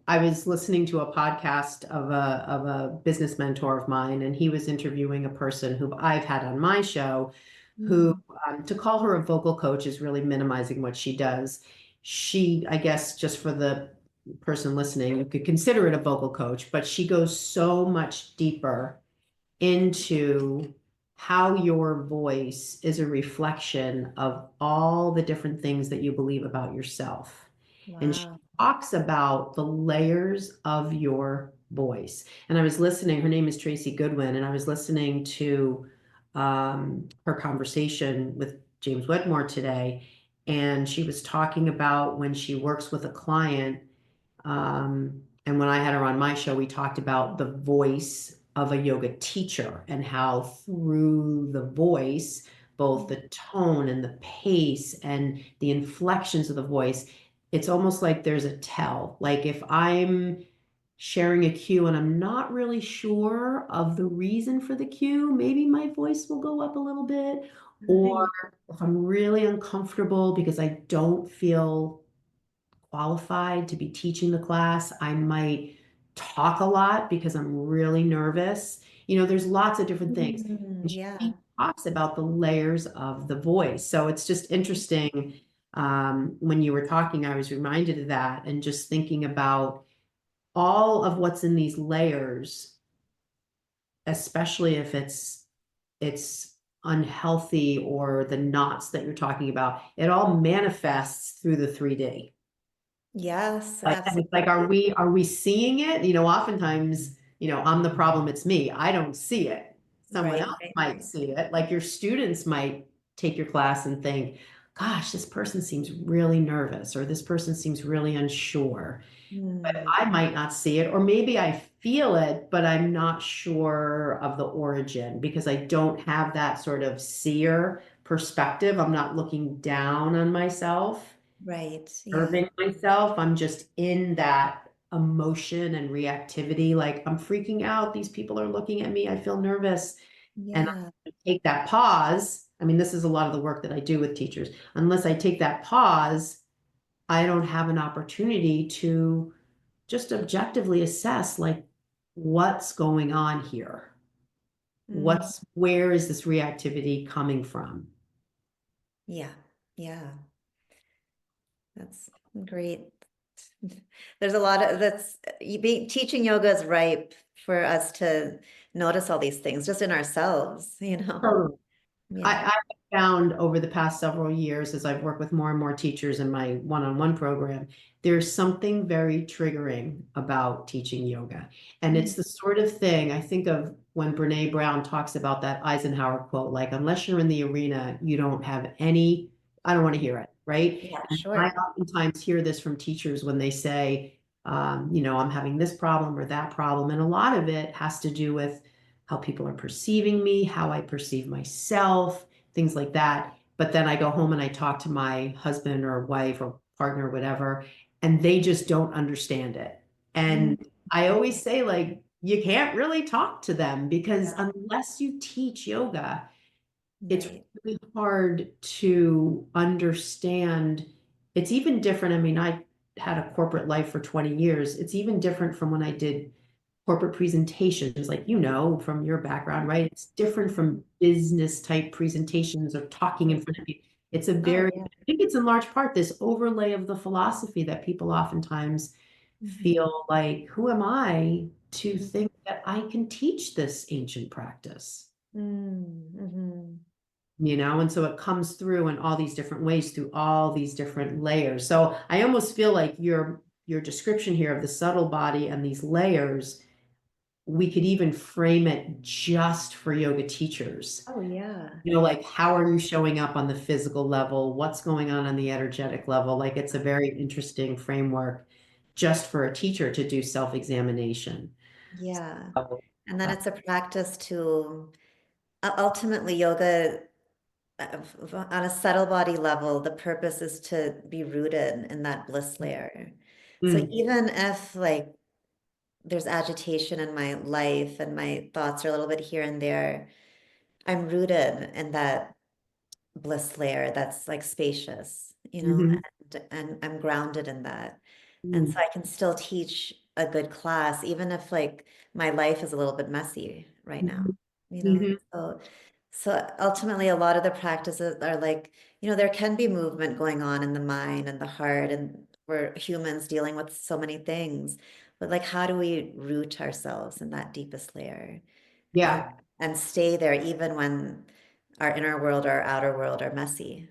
I was listening to a podcast of a business mentor of mine, and he was interviewing a person who I've had on my show, who Mm. to call her a vocal coach is really minimizing what she does. She, I guess, just for the person listening, you could consider it a vocal coach, but she goes so much deeper into how your voice is a reflection of all the different things that you believe about yourself. And she Wow. talks about the layers of your voice. And I was listening, her name is Tracy Goodwin, and I was listening to her conversation with James Wedmore today. And she was talking about when she works with a client, and when I had her on my show, we talked about the voice of a yoga teacher and how through the voice, both the tone and the pace and the inflections of the voice, it's almost like there's a tell. Like if I'm sharing a cue and I'm not really sure of the reason for the cue, maybe my voice will go up a little bit. Or Right. if I'm really uncomfortable because I don't feel qualified to be teaching the class. I might talk a lot because I'm really nervous. There's lots of different things. And Yeah. she talks about the layers of the voice. So it's just interesting. When you were talking, I was reminded of that and just thinking about all of what's in these layers, especially if it's unhealthy or the knots that you're talking about. It all manifests through the 3D. Yes, And it's like, are absolutely. we seeing it? Oftentimes I'm the problem, it's me. I don't see it. Someone Right, else right, might right. see it. Like your students might take your class and think, gosh, this person seems really nervous, or this person seems really unsure. Hmm. I might not see it, or maybe I feel it, but I'm not sure of the origin because I don't have that sort of seer perspective. I'm not looking down on myself, Right. Yeah. observing myself. I'm just in that emotion and reactivity. Like I'm freaking out. These people are looking at me. I feel nervous. And Yeah. I take that pause. I mean, this is a lot of the work that I do with teachers. Unless I take that pause, I don't have an opportunity to just objectively assess like what's going on here. Mm. Where is this reactivity coming from? Yeah. Yeah. That's great. There's a lot of teaching yoga is ripe for us to notice all these things just in ourselves, you know? Totally. Yeah. I found over the past several years, as I've worked with more and more teachers in my one-on-one program, there's something very triggering about teaching yoga. And Mm. it's the sort of thing I think of when Brene Brown talks about that Eisenhower quote, like, unless you're in the arena, you don't have any, I don't want to hear it, right? Yeah, And I sure. oftentimes hear this from teachers when they say, I'm having this problem or that problem. And a lot of it has to do with how people are perceiving me, how I perceive myself, things like that. But then I go home and I talk to my husband or wife or partner or whatever, and they just don't understand it. Mm. And I always say, like, you can't really talk to them because Yeah, unless you teach yoga, it's right. really hard to understand. It's even different. I mean, I had a corporate life for 20 years. It's even different from when I did corporate presentations, like from your background, right? It's different from business type presentations or talking in front of people. It's a Oh, very, yeah. I think it's in large part this overlay of the philosophy that people oftentimes Mhm. feel like, who am I to think that I can teach this ancient practice? Mm, mhm. And so it comes through in all these different ways through all these different layers. So I almost feel like your description here of the subtle body and these layers, we could even frame it just for yoga teachers. Oh, yeah. Like how are you showing up on the physical level? What's going on the energetic level? Like it's a very interesting framework just for a teacher to do self-examination. Yeah. So, And then it's a practice to ultimately yoga on a subtle body level, the purpose is to be rooted in that bliss layer. So mm, even if like there's agitation in my life and my thoughts are a little bit here and there, I'm rooted in that bliss layer that's like spacious, mhm, and I'm grounded in that. And mm, so I can still teach a good class, even if like my life is a little bit messy right now, mhm, you know? mhm, So ultimately, a lot of the practices are like, there can be movement going on in the mind and the heart, and we're humans dealing with so many things. But like, how do we root ourselves in that deepest layer and yeah. and stay there even when our inner world or our outer world are messy?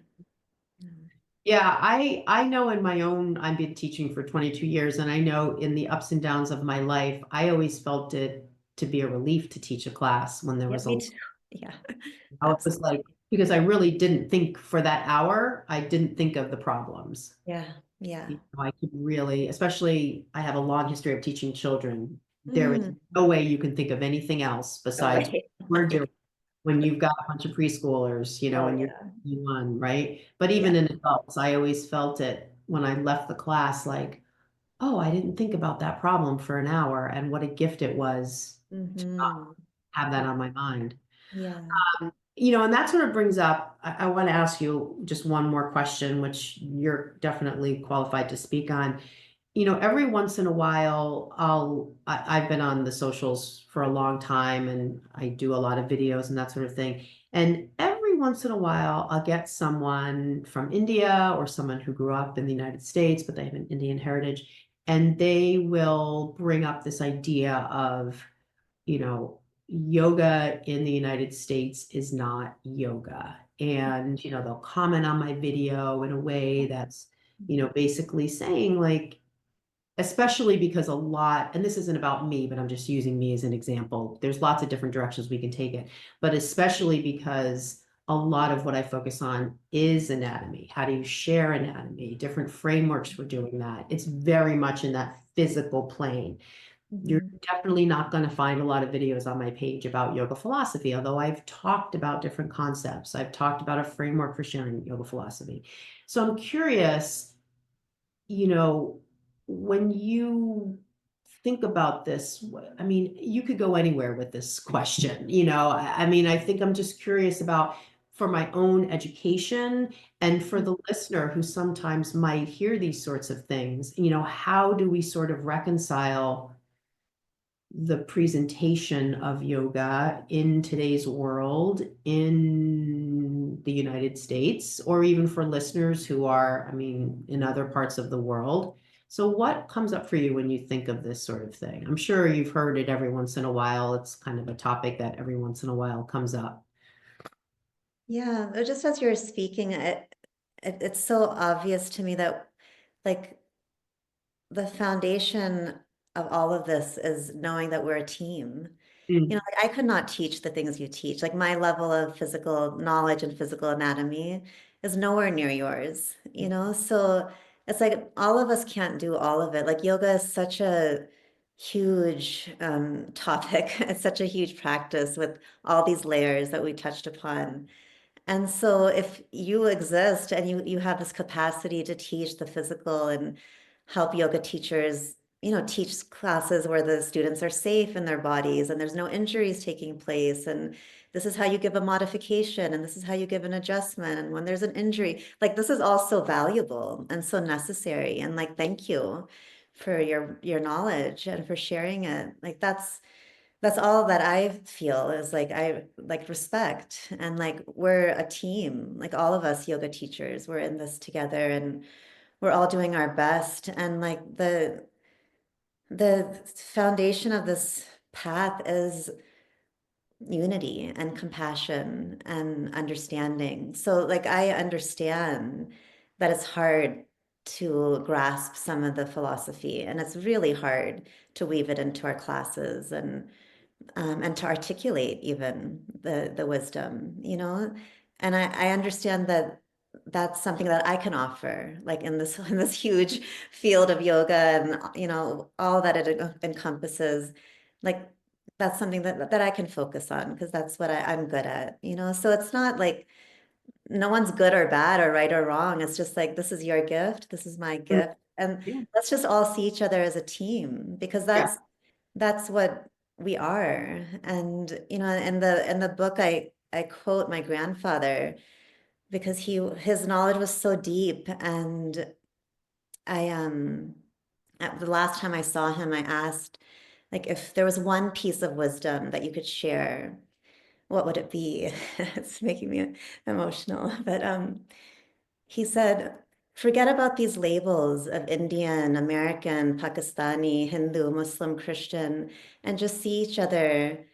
Mm. Yeah, I know in my own, I've been teaching for 22 years, and I know in the ups and downs of my life, I always felt it to be a relief to teach a class when there Yeah, was me too. Yeah, I was absolutely. like, because I really didn't think for that hour, I didn't think of the problems. Yeah, yeah. I could really, especially I have a long history of teaching children. There is Mm. no way you can think of anything else Oh, besides right. what we're doing when you've got a bunch of preschoolers, Oh, and you're yeah. 21, right? But Yeah. even in adults, I always felt it when I left the class, like, oh, I didn't think about that problem for an hour, and what a gift it was to Hmm. have that on my mind. Yeah. And that sort of brings up, I want to ask you just one more question, which you're definitely qualified to speak on. Every once in a while, I've been on the socials for a long time and I do a lot of videos and that sort of thing. And every once in a while, I'll get someone from India or someone who grew up in the United States, but they have an Indian heritage, and they will bring up this idea of, you know, yoga in the United States is not yoga. And, they'll comment on my video in a way that's, basically saying like, especially because a lot, and this isn't about me, but I'm just using me as an example. There's lots of different directions we can take it, but especially because a lot of what I focus on is anatomy. How do you share anatomy? Different frameworks for doing that. It's very much in that physical plane. You're Mhm. definitely not going to find a lot of videos on my page about yoga philosophy, although I've talked about different concepts. I've talked about a framework for sharing yoga philosophy. So I'm curious, you know, when you think about this, I mean, you could go anywhere with this question, I mean, I think I'm just curious about for my own education and for the listener who sometimes might hear these sorts of things, how do we sort of reconcile the presentation of yoga in today's world in the United States, or even for listeners who are, I mean, in other parts of the world. So what comes up for you when you think of this sort of thing? I'm sure you've heard it every once in a while. It's kind of a topic that every once in a while comes up. Yeah, just as you're speaking, it's so obvious to me that like the foundation of all of this is knowing that we're a team. Mm, Like I could not teach the things you teach. Like my level of physical knowledge and physical anatomy is nowhere near yours, So it's like all of us can't do all of it. Like yoga is such a huge topic. It's such a huge practice with all these layers that we touched upon. And so if you exist and you have this capacity to teach the physical and help yoga teachers, teach classes where the students are safe in their bodies and there's no injuries taking place, and this is how you give a modification and this is how you give an adjustment, and when there's an injury, like this is all so valuable and so necessary, and like thank you for your knowledge and for sharing it. Like that's all that I feel is like I like respect, and like we're a team, like all of us yoga teachers, we're in this together and we're all doing our best. And like the foundation of this path is unity and compassion and understanding. So like I understand that it's hard to grasp some of the philosophy, and it's really hard to weave it into our classes and to articulate even the wisdom, And I understand that that's something that I can offer, like in this in this huge field of yoga and all that it encompasses, like that's something that I can focus on because that's what I'm good at, So it's not like no one's good or bad or right or wrong. It's just like this is your gift, this is my mm, gift, and yeah, let's just all see each other as a team because yeah. that's what we are. And in the book I quote my grandfather because his knowledge was so deep. And I at the last time I saw him, I asked, like, if there was one piece of wisdom that you could share, what would it be? It's making me emotional. But he said, forget about these labels of Indian, American, Pakistani, Hindu, Muslim, Christian, and just see each other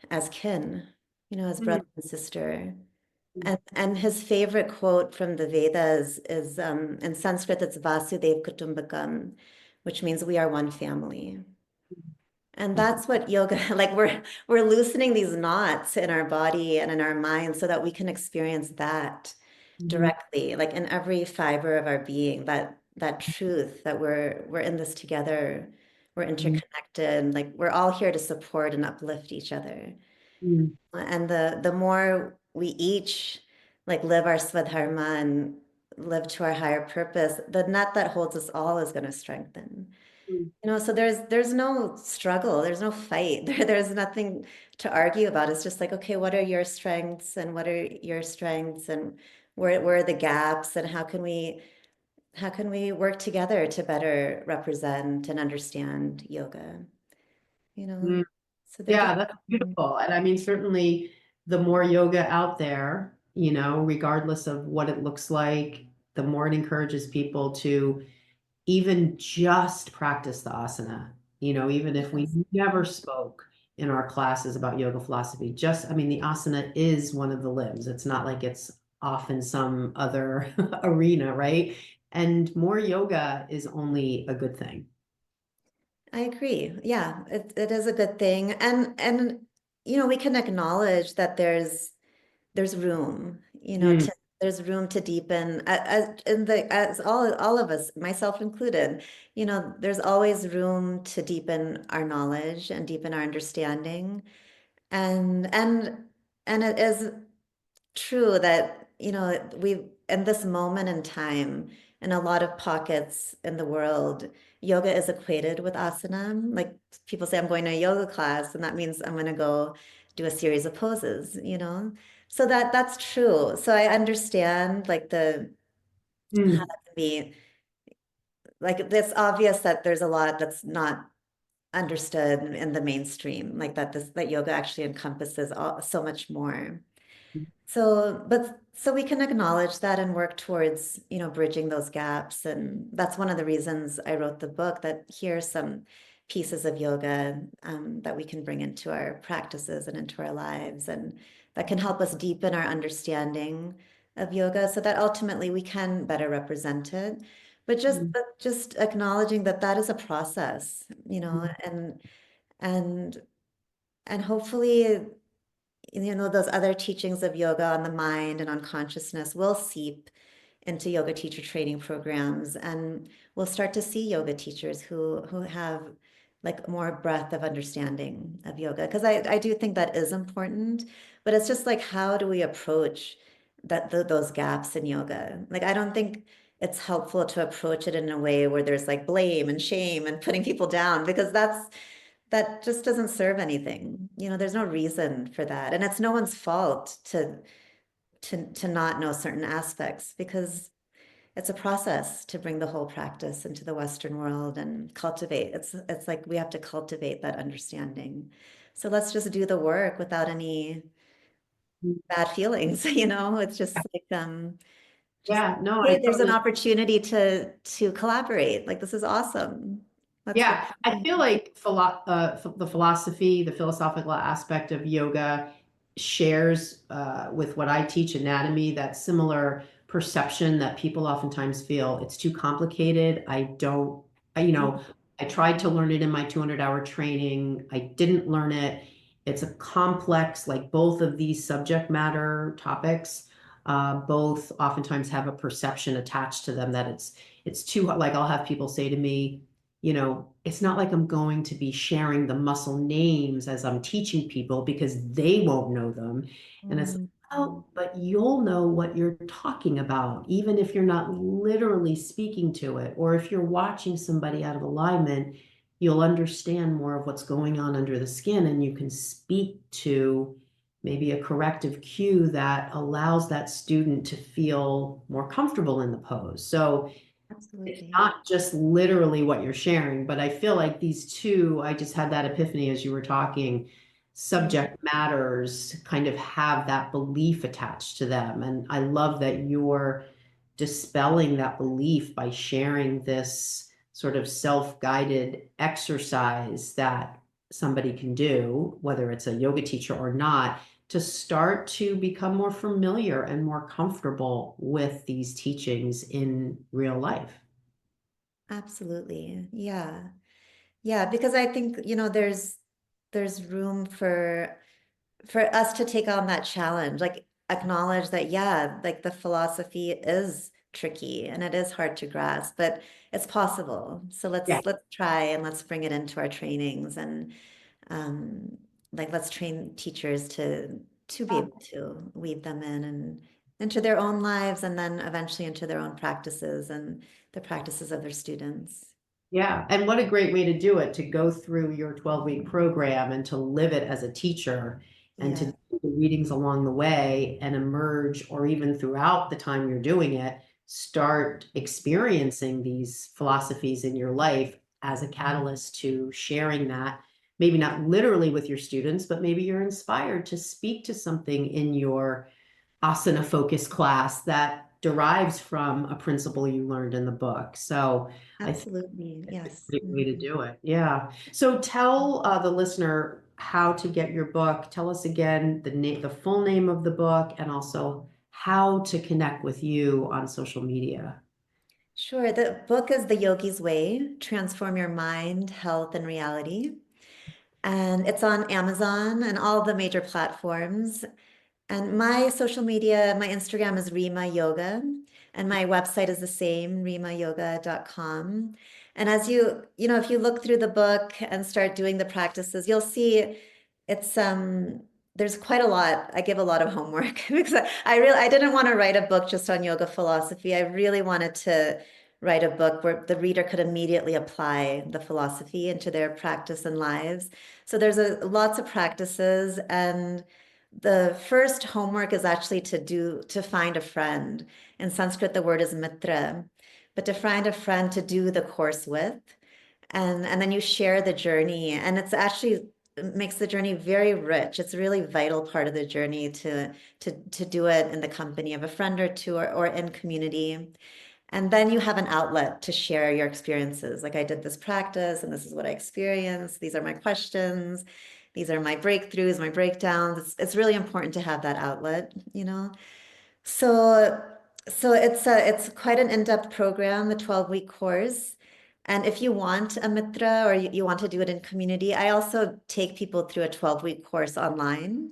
as kin, as Mm, brother and sister. mm, And his favorite quote from the Vedas is in Sanskrit, it's Vasudev Kutumbakam, which means we are one family. And mm, that's what yoga, like we're loosening these knots in our body and in our mind so that we can experience that mm, directly, like in every fiber of our being, that truth that we're in this together, we're mm, interconnected, like we're all here to support and uplift each other. mm, And the more we each like live our Swadharma and live to our higher purpose, the net that holds us all is going to strengthen. mm, So there's no struggle, there's no fight, there's nothing to argue about. It's just like, okay, what are your strengths and what are your strengths and where are the gaps and how can we work together to better represent and understand yoga, you know? mm. So they're just Yeah, that's beautiful. And I mean, certainly the more yoga out there, regardless of what it looks like, the more it encourages people to even just practice the asana. Even if we yes. never spoke in our classes about yoga philosophy, I mean, the asana is one of the limbs. It's not like it's off in some other arena, right? And more yoga is only a good thing. I agree. Yeah, it is a good thing. And we can acknowledge that there's room, Mm, to there's room to deepen as all of us, myself included, there's always room to deepen our knowledge and deepen our understanding. And it is true that, we in this moment in time, in a lot of pockets in the world, yoga is equated with asana. Like people say, I'm going to a yoga class, and that means I'm going to go do a series of poses. So that's true. So I understand like the how mm, that can be like it's obvious that there's a lot that's not understood in the mainstream, like that yoga actually encompasses so much more. So we can acknowledge that and work towards, bridging those gaps. And that's one of the reasons I wrote the book, that here's some pieces of yoga that we can bring into our practices and into our lives, and that can help us deepen our understanding of yoga so that ultimately we can better represent it. But just mm, but just acknowledging that that is a process, mm, and and hopefully those other teachings of yoga on the mind and on consciousness will seep into yoga teacher training programs, and we'll start to see yoga teachers who have like more breadth of understanding of yoga, because I do think that is important, but it's just like, how do we approach those gaps in yoga? Like, I don't think it's helpful to approach it in a way where there's like blame and shame and putting people down, because that just doesn't serve anything. There's no reason for that. And it's no one's fault to not know certain aspects, because it's a process to bring the whole practice into the Western world and cultivate. It's like we have to cultivate that understanding. So let's just do the work without any mm. bad feelings, It's just like just Yeah, no, I hey, there's an totally. opportunity to collaborate. Like, this is awesome. Let's work. Yeah, I feel like the philosophy, the philosophical aspect of yoga shares with what I teach anatomy, that similar perception that people oftentimes feel it's too complicated. I tried to learn it in my 200-hour training. I didn't learn it. It's a complex, like both of these subject matter topics, both oftentimes have a perception attached to them that it's too, like I'll have people say to me, it's not like I'm going to be sharing the muscle names as I'm teaching people because they won't know them. And it's like, Mhm. oh, but you'll know what you're talking about, even if you're not literally speaking to it, or if you're watching somebody out of alignment, you'll understand more of what's going on under the skin, and you can speak to maybe a corrective cue that allows that student to feel more comfortable in the pose. So it's Absolutely. not just literally what you're sharing, but I feel like these two, I just had that epiphany as you were talking, Yeah. subject matters kind of have that belief attached to them. And I love that you're dispelling that belief by sharing this sort of self-guided exercise that somebody can do, whether it's a yoga teacher or not, to start to become more familiar and more comfortable with these teachings in real life. Absolutely. Yeah. Yeah, because I think, there's room for us to take on that challenge, like acknowledge that, yeah, like the philosophy is tricky and it is hard to grasp, but it's possible. So Yeah. let's try and let's bring it into our trainings, and um like let's train teachers to be able to weave them in and into their own lives, and then eventually into their own practices and the practices of their students. Yeah. And what a great way to do it, to go through your 12-week program and to live it as a teacher and to Yeah, do the readings along the way and emerge, or even throughout the time you're doing it, start experiencing these philosophies in your life as a catalyst to sharing that, maybe not literally with your students, but maybe you're inspired to speak to something in your asana focus class that derives from a principle you learned in the book. So I think absolutely. it's a Yes. great way to Mhm. do it. Yeah. So tell the listener how to get your book. Tell us again the full name of the book, and also how to connect with you on social media. Sure. The book is The Yogi's Way, Transform Your Mind, Health, and Reality. And it's on Amazon and all the major platforms. And my social media, my Instagram is Reema Yoga, and my website is the same, reemayoga.com. And as if you look through the book and start doing the practices, you'll see it's there's quite a lot. I give a lot of homework because I didn't want to write a book just on yoga philosophy. I really wanted to write a book where the reader could immediately apply the philosophy into their practice and lives. So there's lots of practices, and the first homework is actually to find a friend. In Sanskrit, the word is mitra, but to find a friend to do the course with, and then you share the journey, and it makes the journey very rich. It's a really vital part of the journey to do it in the company of a friend or two, or in community. And then you have an outlet to share your experiences. Like, I did this practice and this is what I experienced. These are my questions. These are my breakthroughs, my breakdowns. It's really important to have that outlet, you know? So, so it's quite an in-depth program, a 12-week course. And if you want a mitra, or you want to do it in community, I also take people through a 12-week course online.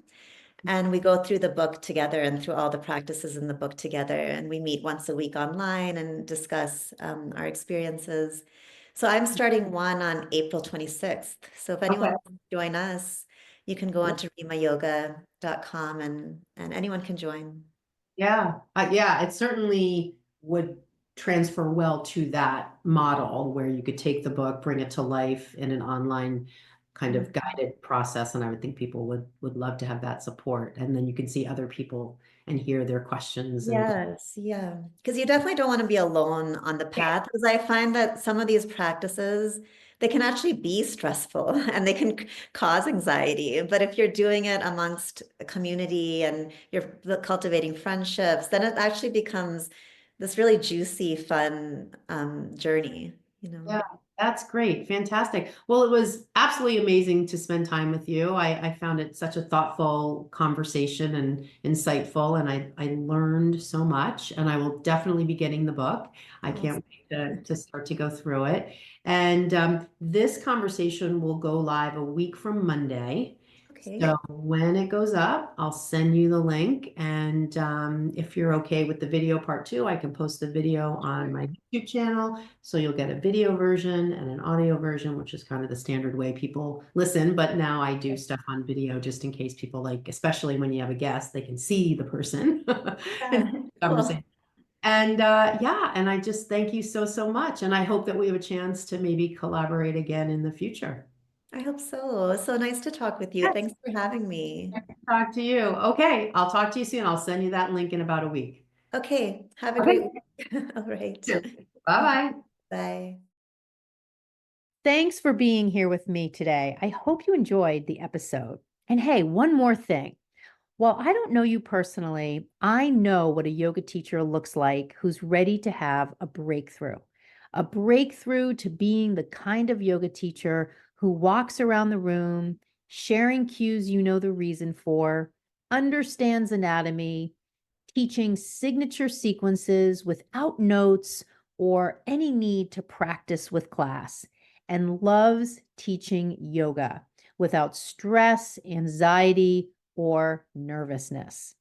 And we go through the book together and through all the practices in the book together. And we meet once a week online and discuss our experiences. So I'm starting one on April 26th. So if anyone Okay. wants to join us, you can go on to reemayoga.com, and anyone can join. Yeah, yeah, it certainly would transfer well to that model where you could take the book, bring it to life in an online kind of guided process, and I would think people would love to have that support. And then you can see other people and hear their questions and Yes, yeah. Because you definitely don't want to be alone on the path. Because I find that some of these practices, they can actually be stressful and they can cause anxiety. But if you're doing it amongst a community and you're cultivating friendships, then it actually becomes this really juicy, fun journey, you know? yeah, that's great. Fantastic. Well, it was absolutely amazing to spend time with you. I found it such a thoughtful conversation and insightful, and I learned so much, and I will definitely be getting the book. I Awesome. can't wait to start to go through it. And this conversation will go live a week from Monday. Okay. So when it goes up, I'll send you the link. And if you're okay with the video part two, I can post the video on my YouTube channel. So you'll get a video version and an audio version, which is kind of the standard way people listen. But now I do stuff on video just in case people like, especially when you have a guest, they can see the person in Yeah. the Cool. conversation. And yeah, and I just thank you so, so much. And I hope that we have a chance to maybe collaborate again in the future. I hope so. So nice to talk with you. Thanks for having me. Talk to you. Okay, I'll talk to you soon. I'll send you that link in about a week. Okay. Have a great Okay. week. All right. Bye-bye. Bye. Thanks for being here with me today. I hope you enjoyed the episode. And hey, one more thing. While I don't know you personally, I know what a yoga teacher looks like who's ready to have a breakthrough to being the kind of yoga teacher who walks around the room, sharing cues you know the reason for, understands anatomy, teaching signature sequences without notes or any need to practice with class, and loves teaching yoga without stress, anxiety, or nervousness.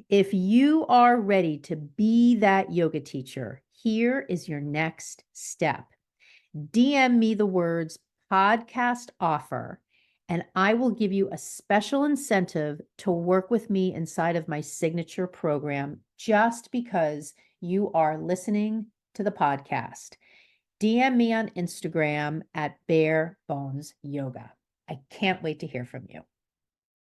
If you are ready to be that yoga teacher, here is your next step. DM me the words podcast offer, and I will give you a special incentive to work with me inside of my signature program just because you are listening to the podcast. DM me on Instagram at Bare Bones Yoga. I can't wait to hear from you.